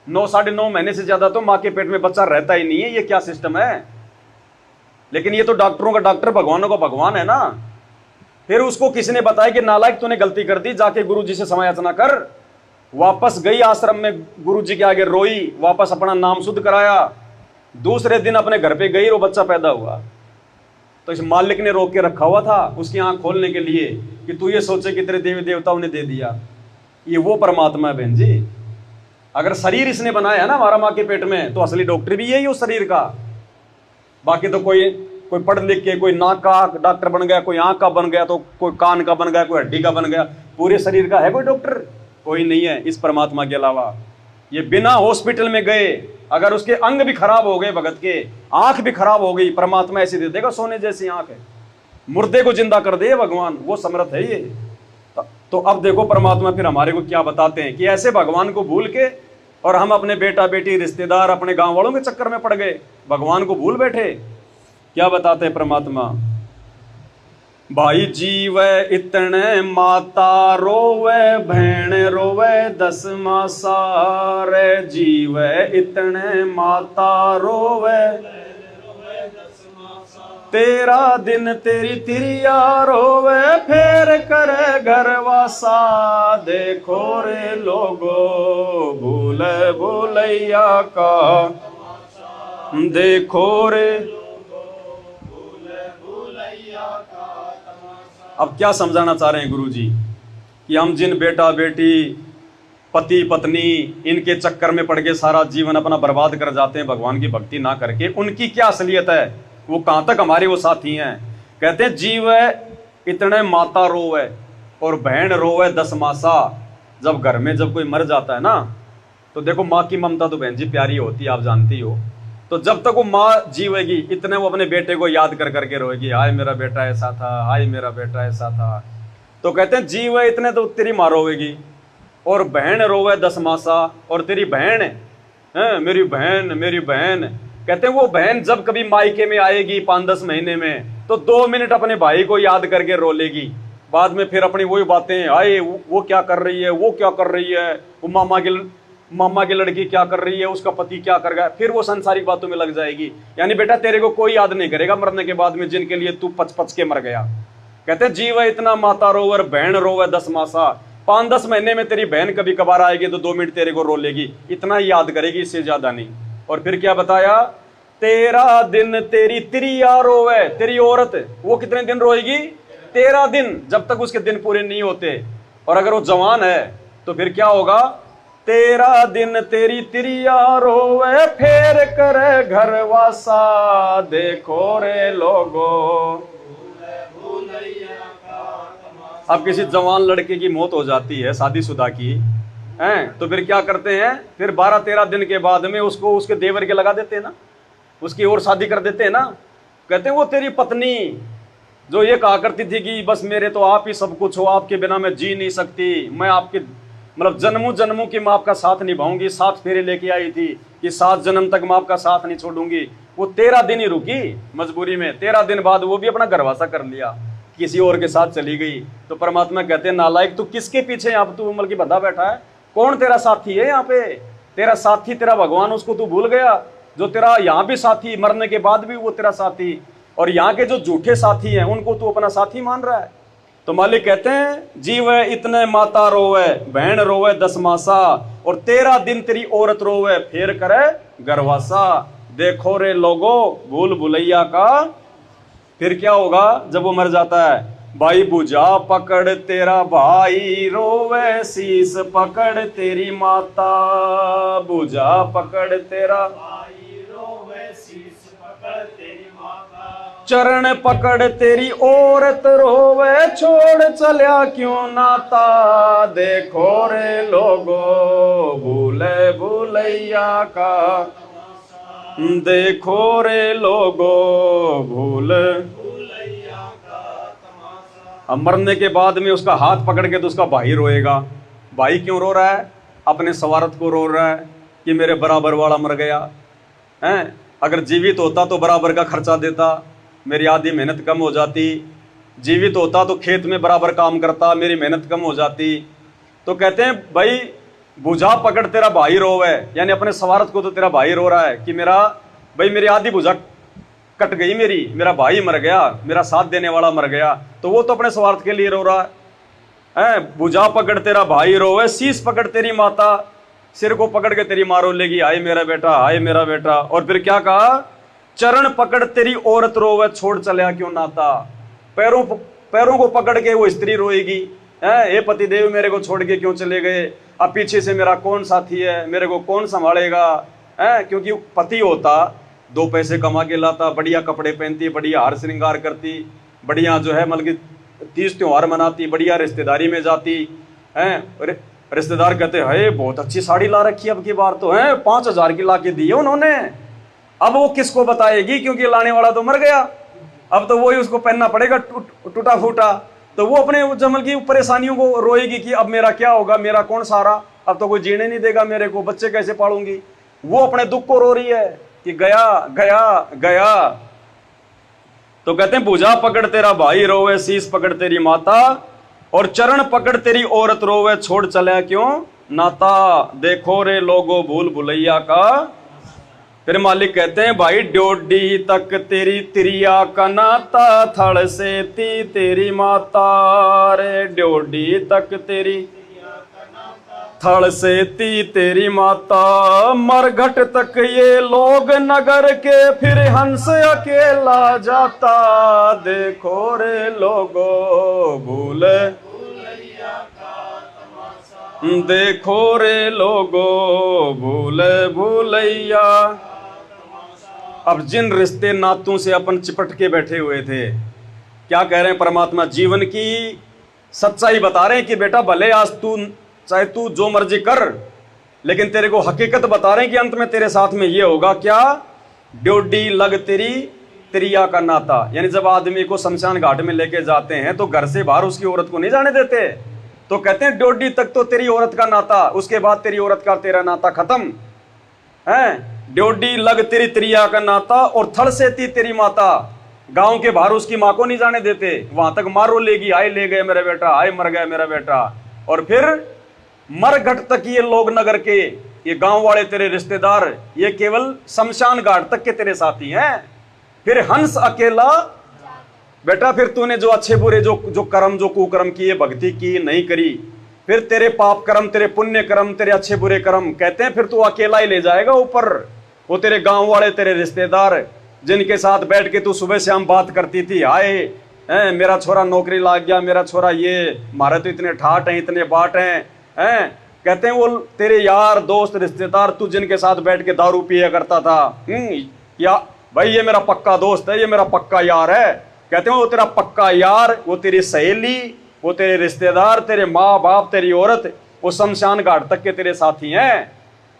9-9.5 महीने से ज्यादा तो माँ के पेट में बच्चा रहता ही नहीं है। ये क्या सिस्टम है? लेकिन ये तो डॉक्टरों का डॉक्टर, भगवानों का भगवान है ना। फिर उसको किसने बताया कि नालायक तूने गलती कर दी, जाके गुरु जी से समय याचना कर। वापस गई आश्रम में, गुरु जी के आगे रोई, वापस अपना नाम शुद्ध कराया। दूसरे दिन अपने घर पे गई, वो बच्चा पैदा हुआ। तो इस मालिक ने रोक के रखा हुआ था उसकी आंख खोलने के लिए कि तू ये सोचे कि तेरे देवी देवताओं ने दे दिया। ये वो परमात्मा है बहन जी। अगर शरीर इसने बनाया है ना हमारा माँ के पेट में, तो असली डॉक्टर भी यही उस शरीर का। बाकी तो कोई पढ़ लिख के कोई नाक का डॉक्टर बन गया, कोई आंख का बन गया, तो कोई कान का बन गया, कोई हड्डी का बन गया। पूरे शरीर का है कोई डॉक्टर? कोई नहीं है इस परमात्मा के अलावा। ये बिना हॉस्पिटल में गए अगर उसके अंग भी खराब हो गए, भगत के आंख भी खराब हो गई, परमात्मा ऐसे दे देगा, सोने जैसी आंख है। मुर्दे को जिंदा कर दे भगवान, वो समर्थ है ये। तो अब देखो परमात्मा फिर हमारे को क्या बताते हैं कि ऐसे भगवान को भूल के और हम अपने बेटा बेटी, रिश्तेदार, अपने गांव वालों के चक्कर में पड़ गए, भगवान को भूल बैठे। क्या बताते हैं परमात्मा? भाई जीवे इतने माता रोवे, बहन रोवे 10 मासा रे। जीवे इतने माता रोवे, तेरा दिन तेरी तिरिया रोवे, फेर करे घरवासा। देखो रे लोगो भूल भूलैया का, देखो रे। अब क्या समझाना चाह रहे हैं गुरुजी कि हम जिन बेटा बेटी पति पत्नी इनके चक्कर में पड़ के सारा जीवन अपना बर्बाद कर जाते हैं भगवान की भक्ति ना करके, उनकी क्या असलियत है, वो कहां तक हमारे वो साथी हैं। कहते हैं जीव इतने माता रोवे और बहन रोवे 10 मासा। जब घर में जब कोई मर जाता है ना, तो देखो माँ की ममता तो बहन जी प्यारी होती है, आप जानती हो। तो जब तक वो माँ जीवेगी इतने वो अपने बेटे को याद कर करके रोएगी, हाय मेरा बेटा ऐसा था, हाय मेरा बेटा ऐसा था। तो कहते हैं जीव इतने तो तेरी माँ रोवेगी, और बहन रोवे 10 मासा। और तेरी बहन है, मेरी बहन मेरी बहन। कहते हैं वो बहन जब कभी मायके में आएगी 5-10 महीने में, तो 2 मिनट अपने भाई को याद करके रो लेगी। बाद में फिर अपनी वही बातें, आए वो क्या कर रही है, वो क्या कर रही है, वो मामा की लड़की क्या कर रही है, उसका पति क्या कर गया, फिर वो संसारिक बातों में लग जाएगी। यानी बेटा तेरे को कोई याद नहीं करेगा मरने के बाद में, जिनके लिए तू पच पच के मर गया। कहते हैं जीव इतना माता रोवर, बहन रोवे 10 मासा। 5-10 महीने में तेरी बहन कभी कभार आएगी तो 2 मिनट तेरे को रो लेगी, इतना ही याद करेगी, इससे ज्यादा नहीं। और फिर क्या बताया, तेरा दिन तेरी तिरिया रोवे। तेरी औरत वो कितने दिन रोएगी, 13 दिन, जब तक उसके दिन पूरे नहीं होते। और अगर वो जवान है तो फिर क्या होगा, 13 दिन तेरी तिरिया रोवे, फेर करे घरवासा। देखो रे लोगो। अब किसी जवान लड़के की मौत हो जाती है शादीशुदा की हैं, तो फिर क्या करते हैं, फिर 12-13 दिन के बाद में उसको उसके देवर के लगा देते हैं ना, उसकी और शादी कर देते हैं ना। कहते हैं वो तेरी पत्नी जो ये कहा करती थी कि बस मेरे तो आप ही सब कुछ हो, आपके बिना मैं जी नहीं सकती, मैं आपके मतलब जन्मों जन्मों की मैं आपका साथ निभाऊंगी, 7 फेरे लेके आई थी कि 7 जन्म तक मैं आपका साथ नहीं छोड़ूंगी। वो 13 दिन ही रुकी मजबूरी में, 13 दिन बाद वो भी अपना घरवासा कर लिया, किसी और के साथ चली गई। तो परमात्मा कहते हैं नालायक तू किसके पीछे यहाँ तू उम्र की बंधा बैठा है, कौन तेरा साथी है यहाँ पे, तेरा साथी तेरा भगवान, उसको तू भूल गया जो तेरा यहाँ भी साथी, मरने के बाद भी वो तेरा साथी। और यहाँ के जो झूठे साथी हैं उनको तू अपना साथी मान रहा है। तो मालिक कहते हैं जीव इतने माता रोवे, बहन रोवे 10 मासा, और 13 दिन तेरी औरत रोवे, फेर करे गरवासा। देखो रे लोगो भूल भुलैया का। फिर क्या होगा जब वो मर जाता है, भाई बुझा पकड़ तेरा भाई रोवे, शीस पकड़ तेरी माता। बुझा पकड़ तेरा भाई रोवे, शीस पकड़ तेरी माता। चरण पकड़ तेरी औरत रोवे, छोड़ चलिया क्यों नाता। देखो रे लोगो भूले भूलैया का। देखो रे लोगो भूल। अब मरने के बाद में उसका हाथ पकड़ के तो उसका भाई रोएगा। भाई क्यों रो रहा है, अपने स्वार्थ को रो रहा है कि मेरे बराबर वाला मर गया है। अगर जीवित होता तो बराबर का खर्चा देता, मेरी आधी मेहनत कम हो जाती। जीवित होता तो खेत में बराबर काम करता, मेरी मेहनत कम हो जाती। तो कहते हैं भाई बुझा पकड़ तेरा भाई रोवे, यानी अपने स्वार्थ को तो तेरा भाई रो रहा है कि मेरा भाई मेरी आधी बुझा कट गई, मेरा भाई मर गया, मेरा साथ देने वाला मर गया। तो वो तो अपने स्वार्थ के लिए रो रहा है। बुझा पकड़ तेरा भाई रोवे, शीश पकड़ तेरी माता। सिर को पकड़ के तेरी माँ रो लेगी, हाय मेरा बेटा, हाय मेरा बेटा। और फिर क्या कहा, चरण पकड़ तेरी औरत रोवे, छोड़ चलिया क्यों नाता। पैरों को पकड़ के वो स्त्री रोएगी, हे पति देव मेरे को छोड़ के क्यों चले गए, अब पीछे से मेरा कौन साथी है, मेरे को कौन संभालेगा। क्योंकि पति होता 2 पैसे कमा के लाता, बढ़िया कपड़े पहनती, बढ़िया हार श्रृंगार करती, बढ़िया जो है मतलब तीज त्योहार मनाती, बढ़िया रिश्तेदारी में जाती है। रिश्तेदार कहते हैं बहुत अच्छी साड़ी ला रखी अब की बार तो है, 5000 की ला के दी है उन्होंने। अब वो किसको बताएगी, क्योंकि लाने वाला तो मर गया, अब तो वही उसको पहनना पड़ेगा टूटा फूटा। तो वो अपने जमल की परेशानियों को रोएगी कि अब मेरा क्या होगा, मेरा कौन सहारा, अब तो कोई जीने नहीं देगा मेरे को, बच्चे कैसे पालूंगी। वो अपने दुख को रो रही है कि गया गया गया। तो कहते हैं भुजा पकड़ तेरा भाई रोवे, शीश पकड़ तेरी माता, और चरण पकड़ तेरी औरत रोवे, छोड़ चला क्यों नाता। देखो रे लोगो भूल भुलैया का। फिर मालिक कहते हैं भाई ड्योडी तक तेरी तिरिया का नाता, थड़ से ती तेरी माता रे। ड्योडी तक तेरी थड़ से ती तेरी माता, मरघट तक ये लोग नगर के, फिर हंस अकेला जाता। देखो रे लोगो भूल, देखो रे लोगो भूल भूलैया। अब जिन रिश्ते नातों से अपन चिपट के बैठे हुए थे, क्या कह रहे हैं परमात्मा? जीवन की सच्चाई बता रहे हैं कि बेटा भले आज तू चाहे तू जो मर्जी कर, लेकिन तेरे को हकीकत बता रहे हैं कि अंत में तेरे साथ में ये होगा क्या? ड्योडी लग तेरी तिरिया का नाता। यानी जब आदमी को शमशान घाट में लेके जाते हैं तो घर से बाहर उसकी औरत को नहीं जाने देते, तो कहते हैं ड्योडी तक तो तेरी औरत का नाता, उसके बाद तेरी औरत का तेरा नाता खत्म है। ड्योडी लग तेरी तिरिया का नाता, और थड़ से ती तेरी माता। गांव के बाहर उसकी मां को नहीं जाने देते, वहां तक मारो लेगी, आए ले गए मेरा बेटा, आए मर गया मेरा बेटा। और फिर मरघट तक ये लोग नगर के, ये गांव वाले तेरे रिश्तेदार, ये केवल शमशान घाट तक के तेरे साथी हैं। फिर हंस अकेला बेटा, फिर तूने जो अच्छे बुरे जो कर्म जो कुकर्म किए, भक्ति की नहीं करी, फिर तेरे पाप कर्म, तेरे पुण्य कर्म, तेरे अच्छे बुरे कर्म, कहते हैं फिर तू अकेला ही ले जाएगा ऊपर। वो तेरे गांव वाले तेरे रिश्तेदार जिनके साथ बैठ के तू सुबह शाम बात करती थी, आए मेरा छोरा नौकरी लाग गया, मेरा छोरा ये, मारे तो इतने ठाट हैं, इतने बाट हैं, कहते हैं वो तेरे यार दोस्त रिश्तेदार, तू जिनके साथ बैठ के दारू पिया करता था, या भाई ये मेरा पक्का दोस्त है, ये मेरा पक्का यार है। कहते हैं वो तेरा पक्का यार, वो तेरी सहेली, वो तेरे रिश्तेदार, तेरे माँ बाप, तेरी औरत, वो शमशान घाट तक के तेरे साथी हैं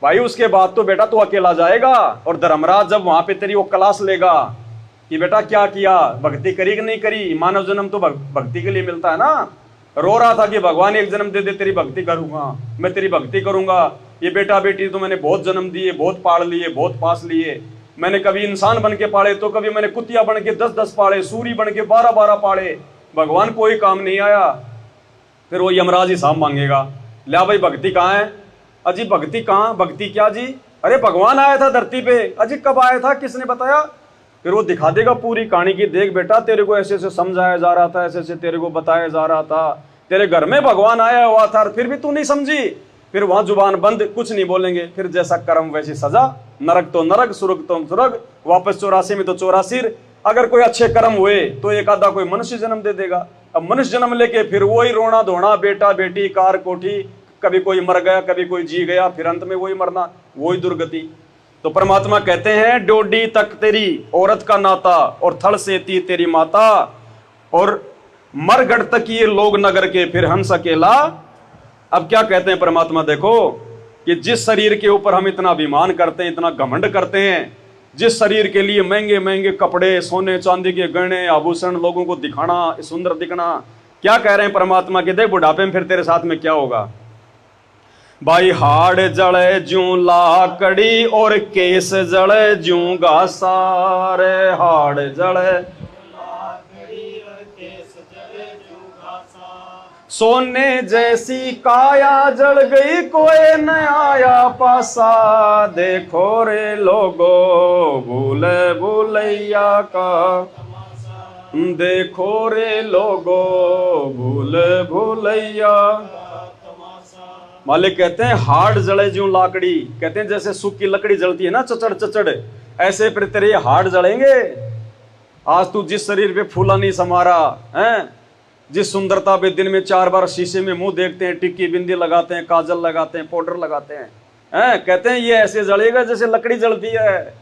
भाई। उसके बाद तो बेटा तू अकेला जाएगा। और धर्मराज जब वहां पे तेरी वो क्लास लेगा कि बेटा क्या किया, भक्ति करी कि नहीं करी, मानव जन्म तो भक्ति के लिए मिलता है ना। रो रहा था कि भगवान एक जन्म दे दे, तेरी भक्ति करूंगा, मैं तेरी भक्ति करूंगा। ये बेटा बेटी तो मैंने बहुत जन्म दिए, बहुत पाल लिए, बहुत पास लिए, मैंने कभी इंसान बन के पाले, तो कभी मैंने कुतिया बन के 10-10 पाले, सूरी बन के 12-12 पाले, भगवान कोई काम नहीं आया। फिर वो यमराज हिसाब मांगेगा, ला भाई भक्ति कहाँ है? अजी भक्ति कहाँ, भक्ति क्या जी? अरे भगवान आया था धरती पे। अजी कब आया था, किसने बताया? फिर वो दिखा देगा पूरी कहानी की, देख बेटा तेरे को ऐसे ऐसे समझाया जा रहा था, ऐसे ऐसे तेरे को बताया जा रहा था, तेरे घर में भगवान आया हुआ था, फिर भी तू नहीं समझी। फिर वहां जुबान बंद, कुछ नहीं बोलेंगे। फिर जैसा कर्म वैसी सजा, नरक तो नरक, स्वर्ग तो स्वर्ग, वापस 84 में तो 84। अगर कोई अच्छे कर्म हुए तो एक आधा कोई मनुष्य जन्म दे देगा। अब मनुष्य जन्म लेके फिर वही रोना धोना, बेटा बेटी, कार कोठी, कभी कोई मर गया, कभी कोई जी गया, फिर अंत में वही मरना, वही दुर्गति। तो परमात्मा कहते हैं ड्योडी तक तेरी औरत का नाता, और थड़ से ती तेरी माता, और मरघट तक ये लोग नगर के, फिर हंस अकेला। अब क्या कहते हैं परमात्मा? देखो कि जिस शरीर के ऊपर हम इतना अभिमान करते हैं, इतना घमंड करते हैं, जिस शरीर के लिए महंगे महंगे कपड़े, सोने चांदी के गहने आभूषण, लोगों को दिखाना, सुंदर दिखना, क्या कह रहे हैं परमात्मा के? देख बुढ़ापे में फिर तेरे साथ में क्या होगा भाई? हाड़ जड़े जूं लाकड़ी, और केस जड़े जूं घासा रे। हाड़ जड़े सोने जैसी काया, जल गई कोई न आया पासा। देखो रे लोगो भूल भूलैया का, देखो रे लोगो भूल भूलैया। मालिक कहते हैं हाड़ जले ज्यों लाकड़ी, कहते हैं जैसे सूखी लकड़ी जलती है ना चचड़ चचड़, ऐसे फिर तेरे हाड़ जलेंगे। आज तू जिस शरीर पे फूला नहीं समारा है, जिस सुंदरता पे दिन में 4 बार शीशे में मुंह देखते हैं, टिक्की बिंदी लगाते हैं, काजल लगाते हैं, पाउडर लगाते हैं, कहते हैं ये ऐसे जलेगा जैसे लकड़ी जलती है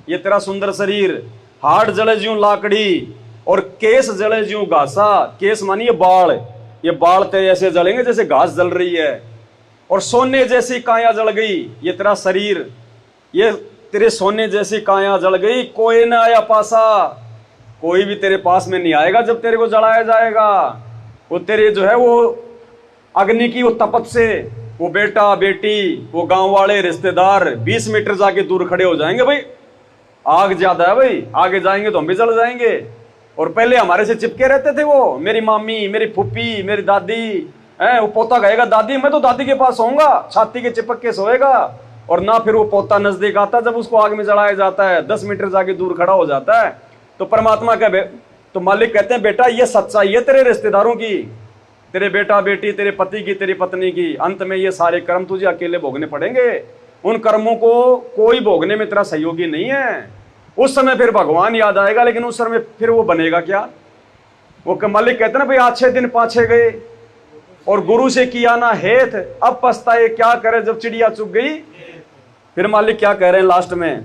ये तेरा सुंदर शरीर। हाड़ जले ज्यों लाकड़ी, और केस जले ज्यों घासा। केस मानिए बाल, ये बाल तेरे ऐसे जलेंगे जैसे घास जल रही है। और सोने जैसी काया जल गई, ये तेरा शरीर, ये तेरे सोने जैसी काया जल गई, कोई न आया पासा। कोई भी तेरे पास में नहीं आएगा जब तेरे को जलाया जाएगा। वो तेरे जो है वो अग्नि की वो तपत से, वो बेटा बेटी, वो गांव वाले रिश्तेदार 20 मीटर जाके दूर खड़े हो जाएंगे, भाई आग ज्यादा है भाई, आगे जाएंगे तो हम भी जल जाएंगे। और पहले हमारे से चिपके रहते थे वो, मेरी मामी, मेरी फूफी, मेरी दादी है। वो पोता कहेगा दादी, मैं तो दादी के पास सोऊंगा, छाती के चिपक के सोएगा। और ना फिर वो पोता नजदीक आता जब उसको आग में जलाया जाता है, 10 मीटर जाके दूर खड़ा हो जाता है। तो परमात्मा का तो मालिक कहते हैं बेटा ये सच्चाई है तेरे रिश्तेदारों की, तेरे बेटा बेटी, तेरे पति की, तेरी पत्नी की। अंत में ये सारे कर्म तुझे अकेले भोगने पड़ेंगे। उन कर्मों को कोई भोगने में तेरा सहयोगी नहीं है। उस समय फिर भगवान याद आएगा, लेकिन उस समय फिर वो बनेगा क्या? वो मालिक कहते ना भाई अच्छे दिन पाछे गए और गुरु से किया ना हेत, अब पछताए क्या करे जब चिड़िया चुग गई। फिर मालिक क्या कह रहे हैं लास्ट में,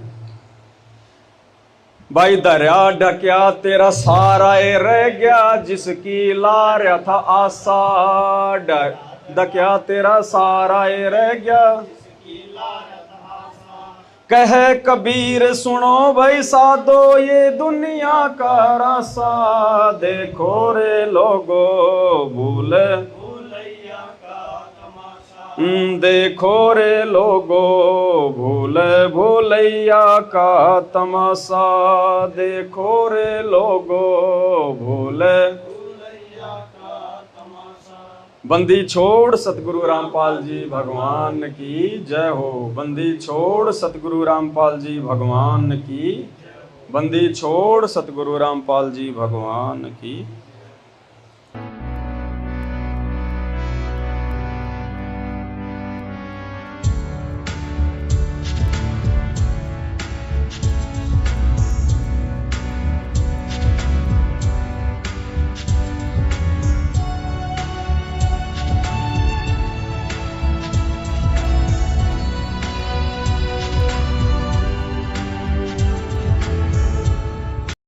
भाई दरिया ढकिया तेरा सारा रह गया, जिसकी ला रहा था आशा। ढकिया तेरा सारा रह गया, कहे कबीर सुनो भाई साधो ये दुनिया का रासा। देखो रे लोगो भूले भूलैया का तमाशा, देखो रे लोगो भूले भूलैया का तमाशा। देखो रे लोगो भूले भूलैया का तमाशा। बंदी छोड़ सतगुरु रामपाल जी भगवान की जय हो। बंदी छोड़ सतगुरु रामपाल जी भगवान की, बंदी छोड़ सतगुरु रामपाल जी भगवान की।